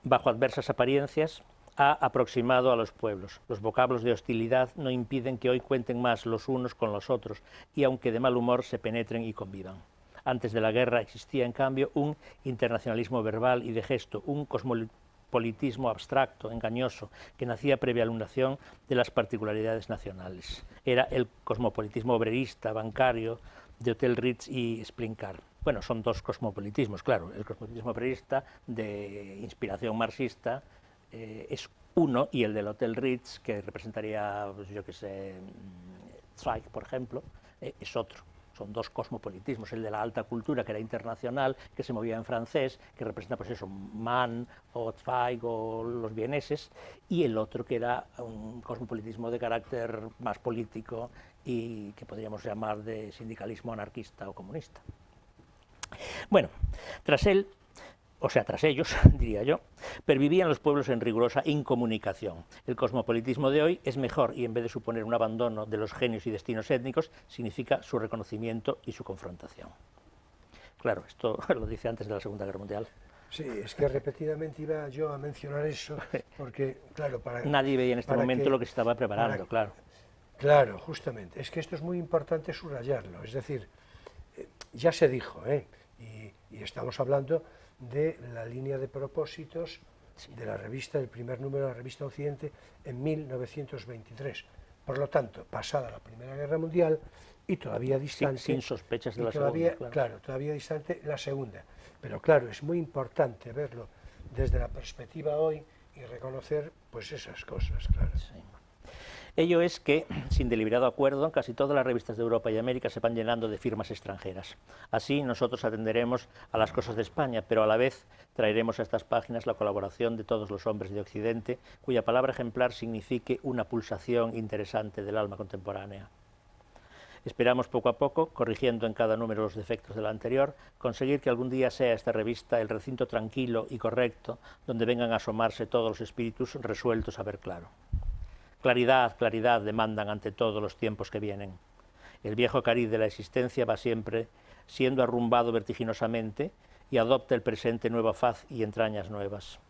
bajo adversas apariencias, ha aproximado a los pueblos. Los vocablos de hostilidad no impiden que hoy cuenten más los unos con los otros y, aunque de mal humor, se penetren y convivan. Antes de la guerra existía, en cambio, un internacionalismo verbal y de gesto, un cosmopolitismo abstracto, engañoso, que nacía previa alumnación de las particularidades nacionales. Era el cosmopolitismo obrerista, bancario, de Hotel Ritz y Splincar. Bueno, son dos cosmopolitismos, claro. El cosmopolitismo obrerista de inspiración marxista es uno, y el del Hotel Ritz, que representaría, pues, yo qué sé, Zweig, por ejemplo, es otro. Son dos cosmopolitismos, el de la alta cultura, que era internacional, que se movía en francés, que representa, pues eso, Mann o Zweig o los vieneses, y el otro que era un cosmopolitismo de carácter más político y que podríamos llamar de sindicalismo anarquista o comunista. Bueno, tras ellos, diría yo, pervivían los pueblos en rigurosa incomunicación. El cosmopolitismo de hoy es mejor y, en vez de suponer un abandono de los genios y destinos étnicos, significa su reconocimiento y su confrontación. Claro, esto lo dice antes de la Segunda Guerra Mundial. Sí, es que repetidamente iba yo a mencionar eso, porque, claro, nadie veía en este momento lo que se estaba preparando, claro. Claro, justamente. Es que esto es muy importante subrayarlo. Es decir, ya se dijo, y estamos hablando de la línea de propósitos de la revista, del primer número de la revista Occidente en 1923. Por lo tanto, pasada la Primera Guerra Mundial y todavía distante... Sin sospechas de la Segunda, claro. Claro, todavía distante la Segunda. Pero claro, es muy importante verlo desde la perspectiva hoy y reconocer pues esas cosas, claro. Sí. Ello es que, sin deliberado acuerdo, casi todas las revistas de Europa y América se van llenando de firmas extranjeras. Así, nosotros atenderemos a las cosas de España, pero a la vez traeremos a estas páginas la colaboración de todos los hombres de Occidente, cuya palabra ejemplar signifique una pulsación interesante del alma contemporánea. Esperamos poco a poco, corrigiendo en cada número los defectos de la anterior, conseguir que algún día sea esta revista el recinto tranquilo y correcto donde vengan a asomarse todos los espíritus resueltos a ver claro. Claridad, claridad demandan ante todo los tiempos que vienen. El viejo cariz de la existencia va siempre siendo arrumbado vertiginosamente y adopta el presente nueva faz y entrañas nuevas.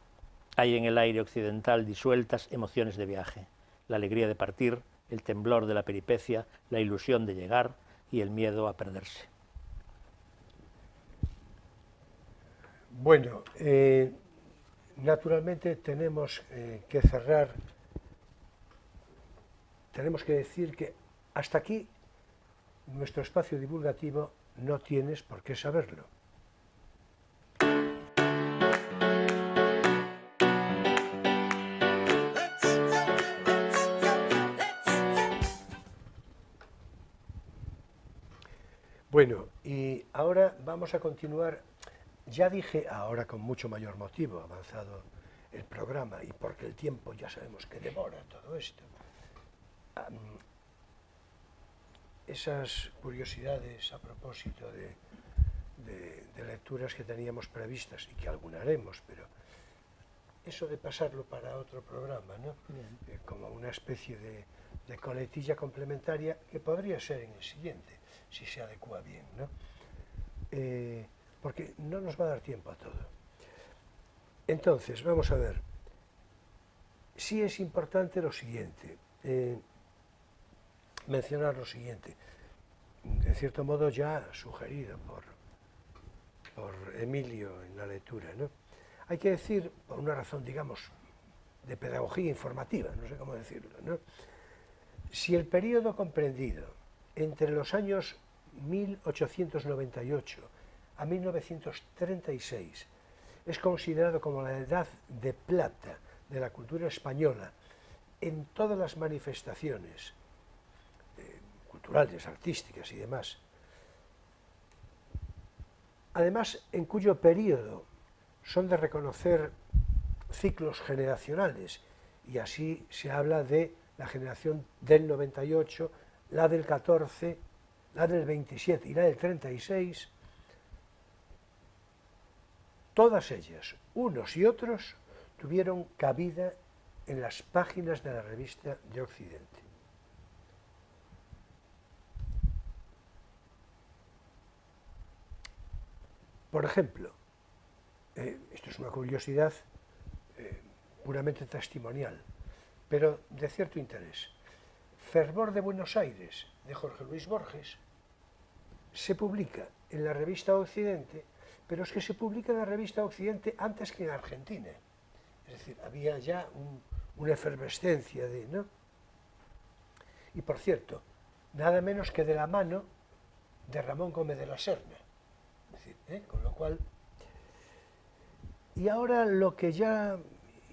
Hay en el aire occidental disueltas emociones de viaje, la alegría de partir, el temblor de la peripecia, la ilusión de llegar y el miedo a perderse. Bueno, naturalmente tenemos que cerrar, tenemos que decir que hasta aquí nuestro espacio divulgativo no tienes por qué saberlo. Bueno, y ahora vamos a continuar. Ya dije, ahora con mucho mayor motivo, avanzado el programa, y porque el tiempo ya sabemos que devora todo esto, esas curiosidades a propósito de lecturas que teníamos previstas y que alguna haremos, pero eso de pasarlo para otro programa, ¿no? Como una especie de coletilla complementaria que podría ser en el siguiente, si se adecua bien, ¿no? Porque no nos va a dar tiempo a todo. Entonces, vamos a ver. Sí es importante lo siguiente, mencionar lo siguiente, en cierto modo ya sugerido por Emilio en la lectura, ¿no? Hay que decir, por una razón, digamos, de pedagogía informativa, no sé cómo decirlo, ¿no? Si el periodo comprendido entre los años 1898 a 1936 es considerado como la edad de plata de la cultura española en todas las manifestaciones culturales, artísticas y demás, además en cuyo periodo son de reconocer ciclos generacionales, y así se habla de la generación del 98, la del 14, la del 27 y la del 36, todas ellas, unos y otros, tuvieron cabida en las páginas de la revista de Occidente. Por ejemplo, esto es una curiosidad puramente testimonial, pero de cierto interés. Fervor de Buenos Aires, de Jorge Luis Borges, se publica en la revista Occidente, pero es que se publica en la revista Occidente antes que en Argentina. Es decir, había ya una efervescencia de, ¿no? Y por cierto, nada menos que de la mano de Ramón Gómez de la Serna. Es decir, con lo cual... Y ahora lo que ya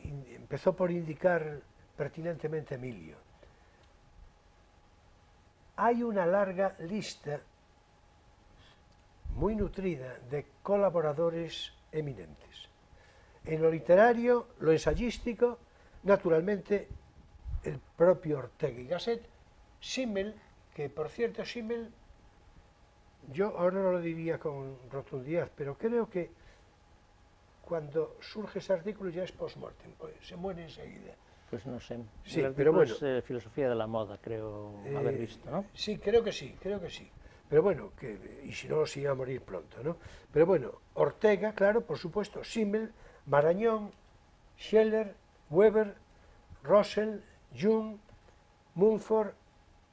empezó por indicar pertinentemente Emilio. Hay una larga lista muy nutrida de colaboradores eminentes. En lo literario, lo ensayístico, naturalmente el propio Ortega y Gasset, Simmel, que por cierto Simmel, yo ahora no lo diría con rotundidad, pero creo que cuando surge ese artículo ya es post-mortem, pues se muere enseguida. Pues no sé, sí, pero bueno, es filosofía de la moda, creo haber visto, ¿no? Sí, creo que sí, pero bueno, y si no, se iba a morir pronto, ¿no? Pero bueno, Ortega, claro, por supuesto, Simmel, Marañón, Scheller, Weber, Russell, Jung, Mumford,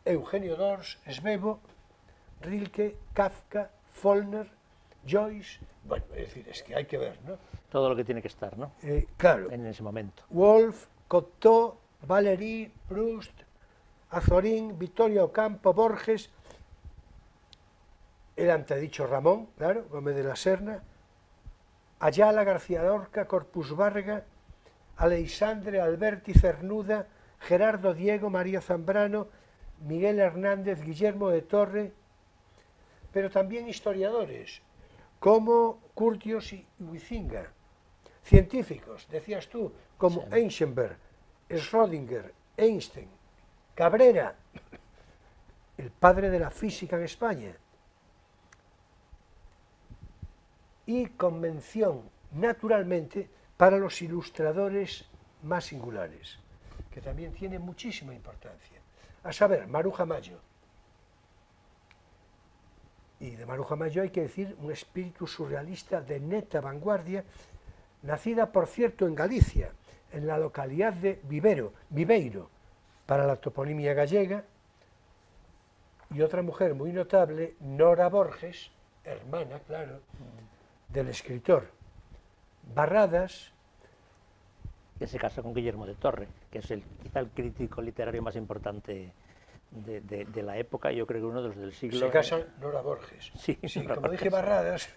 Eugenio Dors, Svevo, Rilke, Kafka, Follner, Joyce, bueno, es decir, es que hay que ver, ¿no? Todo lo que tiene que estar, ¿no? Claro. En ese momento. Wolf, Cocteau, Valéry, Proust, Azorín, Victoria Ocampo, Borges, el antedicho Ramón, claro, Gómez de la Serna, Ayala, García Lorca, Corpus Barga, Aleixandre, Alberti, Cernuda, Gerardo Diego, María Zambrano, Miguel Hernández, Guillermo de Torre, pero también historiadores como Curtius y Huizinga, científicos, decías tú, como sí. Einstein, Schrödinger, Einstein, Cabrera, el padre de la física en España. Y convención, naturalmente, para los ilustradores más singulares, que también tiene muchísima importancia. A saber, Maruja Mayo. Y de Maruja Mayo hay que decir un espíritu surrealista de neta vanguardia, nacida, por cierto, en Galicia, en la localidad de Viveiro, para la toponimia gallega, y otra mujer muy notable, Nora Borges, hermana, claro, del escritor Barradas, que se casa con Guillermo de Torre, que es quizá el crítico literario más importante de la época, yo creo que uno de los del siglo. Se casan Nora Borges. Sí, Nora como Borges. dije Barradas,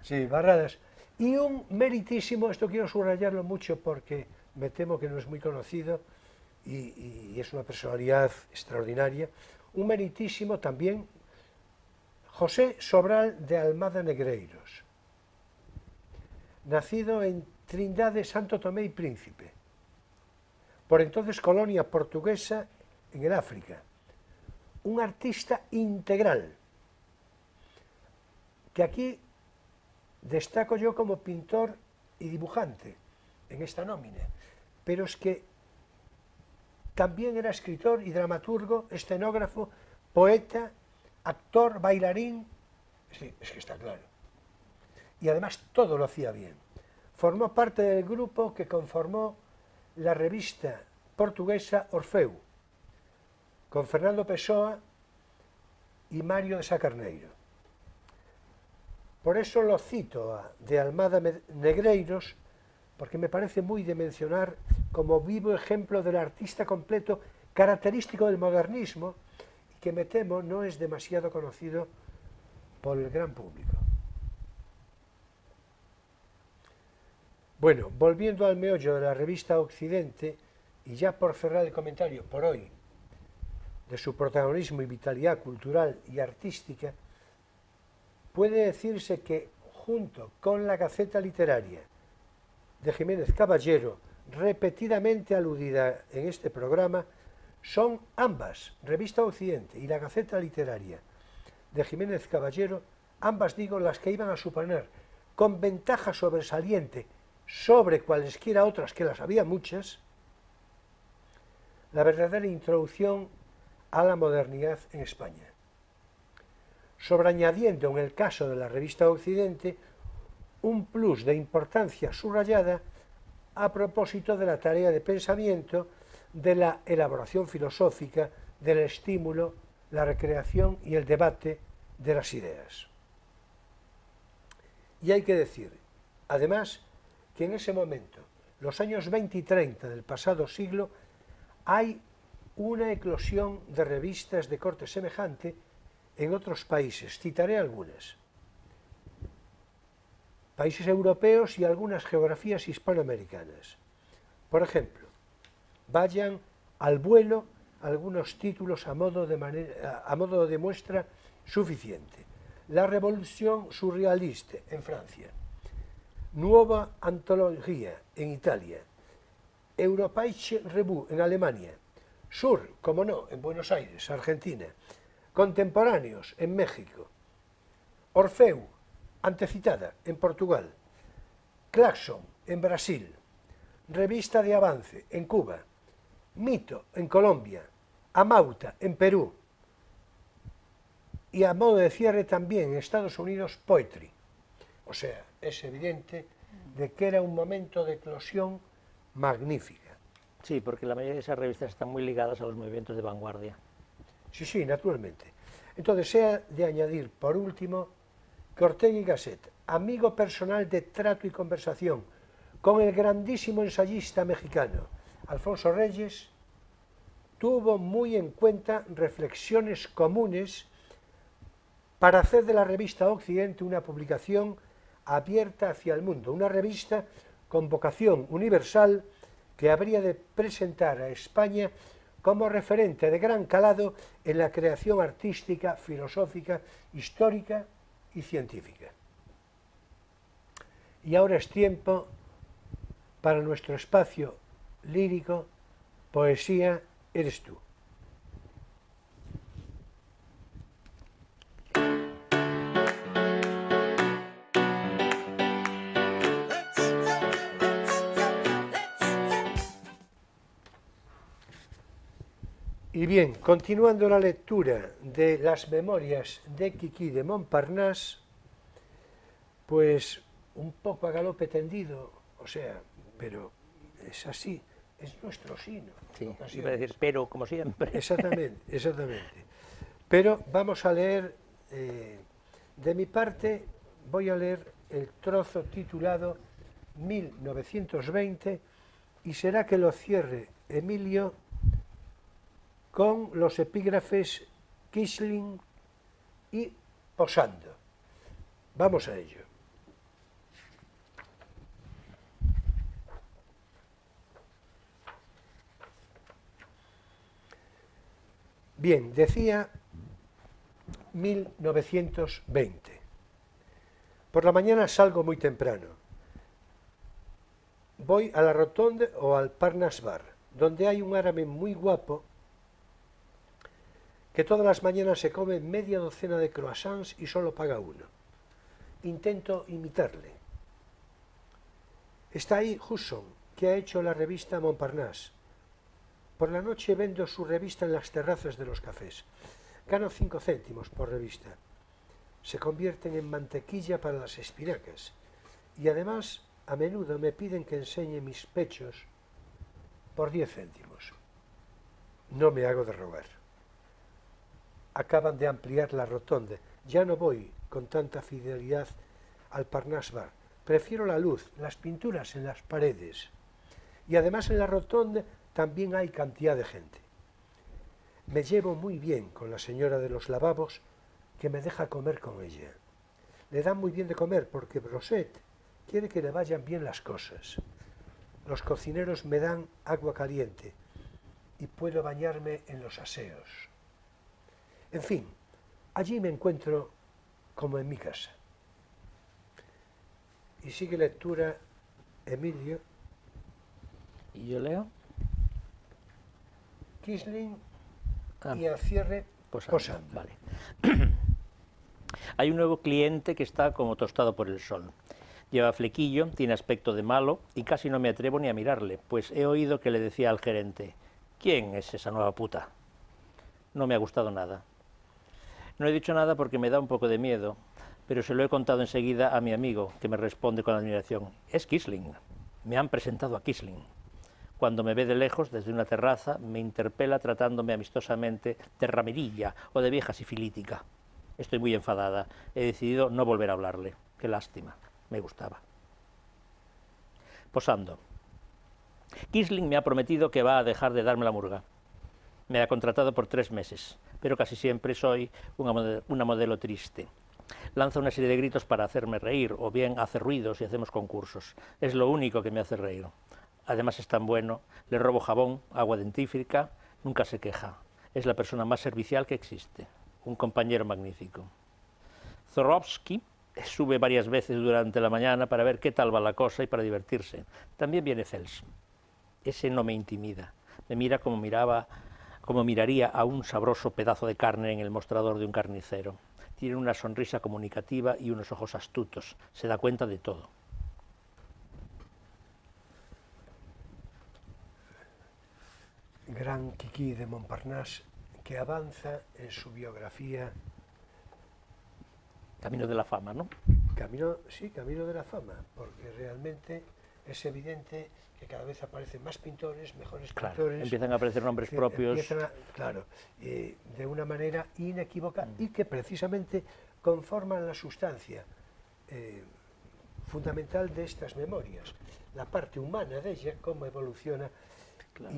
sí, Barradas. Y un meritísimo, esto quiero subrayarlo mucho porque me temo que no es muy conocido y es una personalidad extraordinaria, un meritísimo también, José Sobral de Almada Negreiros, nacido en Trindade, Santo Tomé y Príncipe, por entonces colonia portuguesa en el África, un artista integral, que aquí destaco yo como pintor y dibujante en esta nómina, pero es que también era escritor y dramaturgo, escenógrafo, poeta, actor, bailarín, sí, es que está claro. Y además todo lo hacía bien. Formó parte del grupo que conformó la revista portuguesa Orfeu, con Fernando Pessoa y Mario de Sá Carneiro. Por eso lo cito de Almada Negreiros, porque me parece muy de mencionar como vivo ejemplo del artista completo característico del modernismo y que me temo no es demasiado conocido por el gran público. Bueno, volviendo al meollo de la revista Occidente, y ya por cerrar el comentario por hoy de su protagonismo y vitalidad cultural y artística, puede decirse que junto con la Gaceta Literaria de Jiménez Caballero, repetidamente aludida en este programa, son ambas, Revista Occidente y la Gaceta Literaria de Jiménez Caballero, ambas digo las que iban a suponer con ventaja sobresaliente sobre cualesquiera otras, que las había muchas, la verdadera introducción a la modernidad en España, sobreañadiendo en el caso de la Revista Occidente un plus de importancia subrayada a propósito de la tarea de pensamiento, de la elaboración filosófica, del estímulo, la recreación y el debate de las ideas. Y hay que decir, además, que en ese momento, los años 20 y 30 del pasado siglo, hay una eclosión de revistas de corte semejante en otros países. Citaré algunas. Países europeos y algunas geografías hispanoamericanas. Por ejemplo, vayan al vuelo algunos títulos a modo de muestra suficiente. La Revolución Surrealiste en Francia, Nueva Antología en Italia, Europäische Revue en Alemania, Sur, como no, en Buenos Aires, Argentina, Contemporáneos en México, Orfeu, antecitada, en Portugal, Claxon, en Brasil, Revista de Avance, en Cuba, Mito, en Colombia, Amauta, en Perú, y a modo de cierre también en Estados Unidos, Poetry. O sea, es evidente de que era un momento de eclosión magnífica. Sí, porque la mayoría de esas revistas están muy ligadas a los movimientos de vanguardia. Sí, sí, naturalmente. Entonces, sea de añadir, por último, que Ortega y Gasset, amigo personal de trato y conversación con el grandísimo ensayista mexicano Alfonso Reyes, tuvo muy en cuenta reflexiones comunes para hacer de la revista Occidente una publicación abierta hacia el mundo, una revista con vocación universal que habría de presentar a España como referente de gran calado en la creación artística, filosófica, histórica y científica. Y ahora es tiempo para nuestro espacio lírico, Poesía eres tú. Y bien, continuando la lectura de las memorias de Quiquí de Montparnasse, pues un poco a galope tendido, o sea, pero es así, es nuestro sino. Sí, iba a decir, pero como siempre. Exactamente, exactamente. Pero vamos a leer, de mi parte, voy a leer el trozo titulado 1920 y será que lo cierre Emilio con los epígrafes Quisling y Posando. Vamos a ello. Bien, decía 1920. Por la mañana salgo muy temprano. Voy a la Rotonde o al Parnasse Bar, donde hay un árabe muy guapo que todas las mañanas se come media docena de croissants y solo paga uno. Intento imitarle. Está ahí Husson, que ha hecho la revista Montparnasse. Por la noche vendo su revista en las terrazas de los cafés. Gano 5 céntimos por revista. Se convierten en mantequilla para las espinacas. Y además, a menudo me piden que enseñe mis pechos por 10 céntimos. No me hago de rogar. Acaban de ampliar la Rotonde. Ya no voy con tanta fidelidad al Parnasse Bar. Prefiero la luz, las pinturas en las paredes. Y además en la Rotonde también hay cantidad de gente. Me llevo muy bien con la señora de los lavabos, que me deja comer con ella. Le dan muy bien de comer porque Broset quiere que le vayan bien las cosas. Los cocineros me dan agua caliente y puedo bañarme en los aseos. En fin, allí me encuentro como en mi casa. Y sigue lectura Emilio. ¿Y yo leo? Quisling y al cierre Posando. Vale. Hay un nuevo cliente que está como tostado por el sol. Lleva flequillo, tiene aspecto de malo y casi no me atrevo ni a mirarle, pues he oído que le decía al gerente: ¿quién es esa nueva puta? No me ha gustado nada. No he dicho nada porque me da un poco de miedo, pero se lo he contado enseguida a mi amigo, que me responde con admiración: es Quisling. Me han presentado a Quisling. Cuando me ve de lejos, desde una terraza, me interpela tratándome amistosamente de ramerilla o de vieja sifilítica. Estoy muy enfadada. He decidido no volver a hablarle. Qué lástima. Me gustaba. Posando. Quisling me ha prometido que va a dejar de darme la murga. Me ha contratado por 3 meses, pero casi siempre soy una modelo triste. Lanza una serie de gritos para hacerme reír, o bien hace ruidos y hacemos concursos. Es lo único que me hace reír. Además es tan bueno, le robo jabón, agua dentífrica, nunca se queja. Es la persona más servicial que existe. Un compañero magnífico. Zorowski sube varias veces durante la mañana para ver qué tal va la cosa y para divertirse. También viene Fels. Ese no me intimida. Me mira como miraría a un sabroso pedazo de carne en el mostrador de un carnicero. Tiene una sonrisa comunicativa y unos ojos astutos. Se da cuenta de todo. Gran Quiquí de Montparnasse, que avanza en su biografía. Camino de la fama, ¿no? Camino de la fama, porque realmente es evidente que cada vez aparecen más pintores, mejores pintores. Empiezan a aparecer nombres propios. De una manera inequívoca y que precisamente conforman la sustancia fundamental de estas memorias, la parte humana de ella, cómo evoluciona. Claro.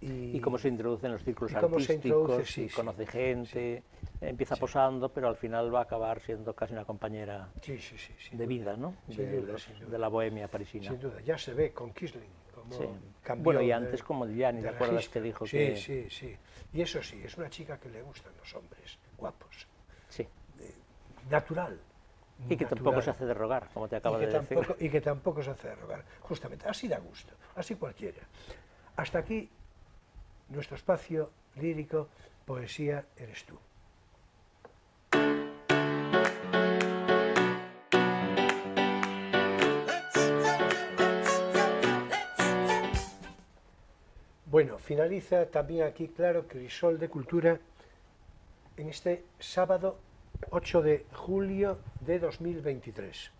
Y cómo se introduce en los círculos artísticos, conoce gente, empieza posando, pero al final va a acabar siendo casi una compañera de vida, ¿no? De la bohemia parisina. Sin duda, ya se ve con Quisling, como cambió. Bueno, y antes como Modigliani, ¿te acuerdas que dijo que...? Sí. Y eso sí, es una chica que le gustan los hombres guapos. Sí. Natural. Y que tampoco se hace de rogar, como te acabo de decir. Y que tampoco se hace de rogar, justamente. Así da gusto, así cualquiera. Hasta aquí nuestro espacio lírico, Poesía eres tú. Bueno, finaliza también aquí, claro, Crisol de Cultura en este sábado 8 de julio de 2023.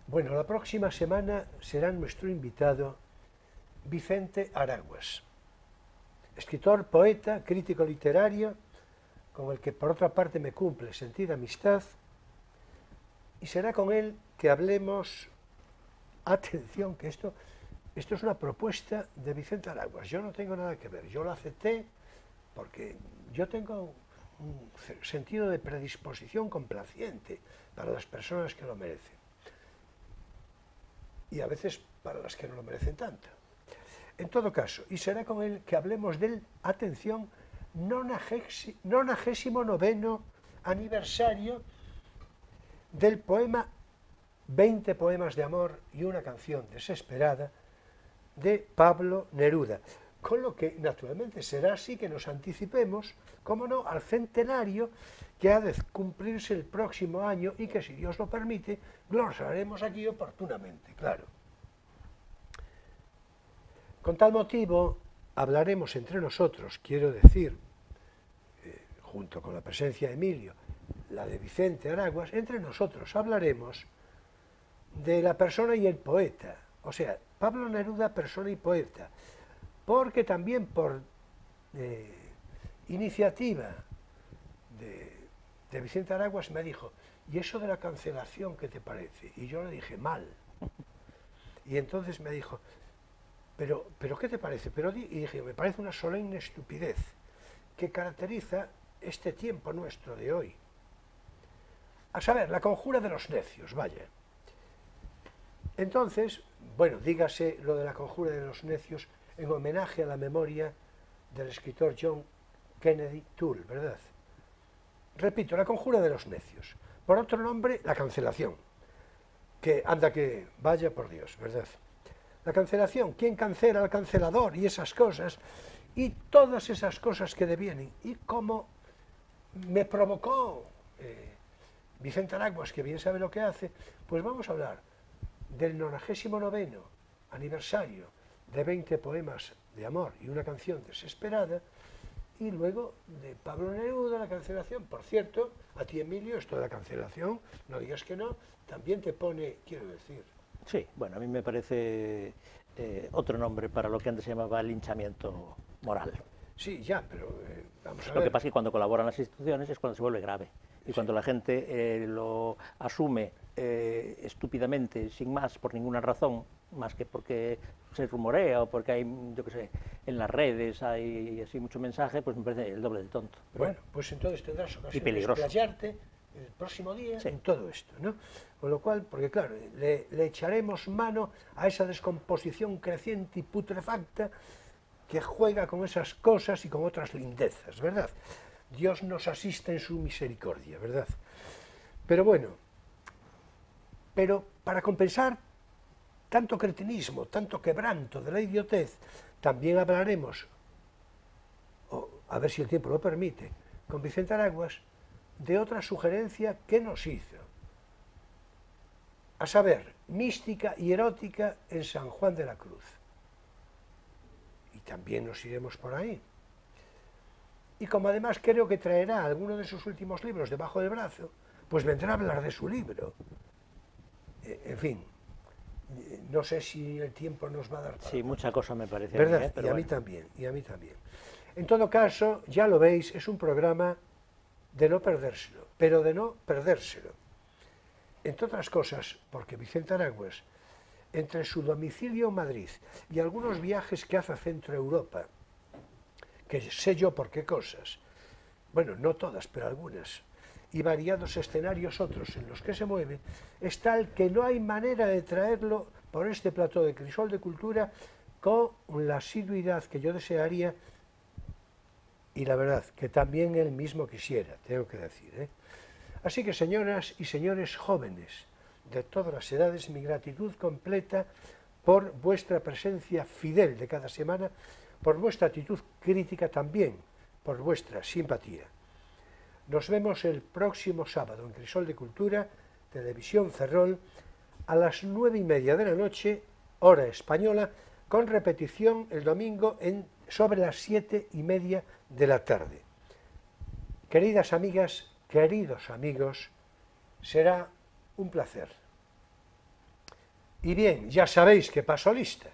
Bueno, la próxima semana será nuestro invitado Vicente Araguas, escritor, poeta, crítico literario, con el que por otra parte me cumple sentida amistad, y será con él que hablemos, atención, que esto es una propuesta de Vicente Araguas, yo no tengo nada que ver, yo lo acepté porque yo tengo un sentido de predisposición complaciente para las personas que lo merecen, y a veces para las que no lo merecen tanto. En todo caso, y será con él que hablemos del, atención, 99º aniversario del poema 20 poemas de amor y una canción desesperada de Pablo Neruda, con lo que naturalmente será así que nos anticipemos, como no, al centenario que ha de cumplirse el próximo año y que, si Dios lo permite, glosaremos aquí oportunamente, claro. Con tal motivo, hablaremos entre nosotros, quiero decir, junto con la presencia de Emilio, la de Vicente Araguas, entre nosotros hablaremos de la persona y el poeta, o sea, Pablo Neruda, persona y poeta, porque también por iniciativa de Vicente Araguas me dijo, ¿y eso de la cancelación qué te parece? Y yo le dije, mal. Y entonces me dijo, ¿pero qué te parece? Y dije, me parece una solemne estupidez que caracteriza este tiempo nuestro de hoy. A saber, la conjura de los necios, vaya. Entonces, bueno, dígase lo de la conjura de los necios en homenaje a la memoria del escritor John Kennedy Toole, ¿verdad? Repito, la conjura de los necios. Por otro nombre, la cancelación. Que anda que vaya por Dios, ¿verdad? La cancelación, ¿quién cancela al cancelador? Y esas cosas, y todas esas cosas que devienen. Y como me provocó Vicente Araguas, que bien sabe lo que hace, pues vamos a hablar del 99º aniversario de 20 poemas de amor y una canción desesperada, y luego de Pablo Neruda, la cancelación. Por cierto, a ti, Emilio, esto de la cancelación, no digas que no, también te pone, quiero decir... Sí, bueno, a mí me parece otro nombre para lo que antes se llamaba linchamiento moral. Sí, ya, pero vamos a ver. Lo que pasa es que cuando colaboran las instituciones es cuando se vuelve grave. Y sí, cuando la gente lo asume estúpidamente, sin más, por ninguna razón, más que porque se rumorea o porque hay, yo qué sé, en las redes hay así mucho mensaje, pues me parece el doble de tonto. Pero bueno, pues entonces tendrás ocasión de explayarte el próximo día en todo esto, ¿no? Con lo cual, porque claro, le echaremos mano a esa descomposición creciente y putrefacta que juega con esas cosas y con otras lindezas, ¿verdad? Dios nos asiste en su misericordia, ¿verdad? Pero bueno, pero para compensar tanto cretinismo, tanto quebranto de la idiotez, también hablaremos, a ver si el tiempo lo permite, con Vicente Araguas, de otra sugerencia que nos hizo, a saber, mística y erótica en San Juan de la Cruz. Y también nos iremos por ahí. Y como además creo que traerá alguno de sus últimos libros debajo del brazo, pues vendrá a hablar de su libro. En fin, no sé si el tiempo nos va a dar para... Sí, mucha cosa me parece. ¿Verdad? A mí, y a mí también, y a mí también. En todo caso, ya lo veis, es un programa de no perdérselo, pero de no perdérselo. Entre otras cosas, porque Vicente Araguas, entre su domicilio en Madrid y algunos viajes que hace a Centro Europa, que sé yo por qué cosas, bueno, no todas, pero algunas, y variados escenarios otros en los que se mueve, es tal que no hay manera de traerlo por este plató de Crisol de Cultura con la asiduidad que yo desearía, y la verdad, que también él mismo quisiera, tengo que decir, ¿eh? Así que, señoras y señores jóvenes de todas las edades, mi gratitud completa por vuestra presencia fidel de cada semana, por vuestra actitud crítica también, por vuestra simpatía. Nos vemos el próximo sábado en Crisol de Cultura, Televisión Ferrol, a las 9:30 de la noche, hora española, con repetición el domingo sobre las 7:30 de la tarde. Queridas amigas, queridos amigos, será un placer. Y bien, ya sabéis que paso lista.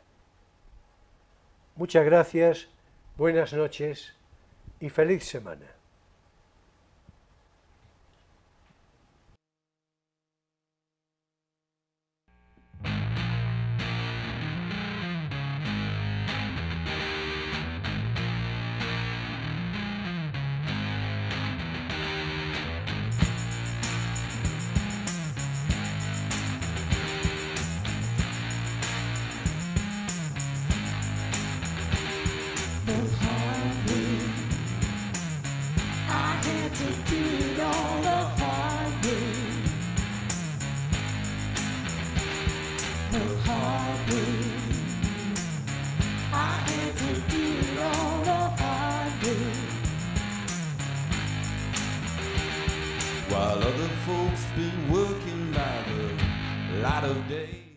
Muchas gracias, buenas noches y feliz semana. While other folks been working by the light of day.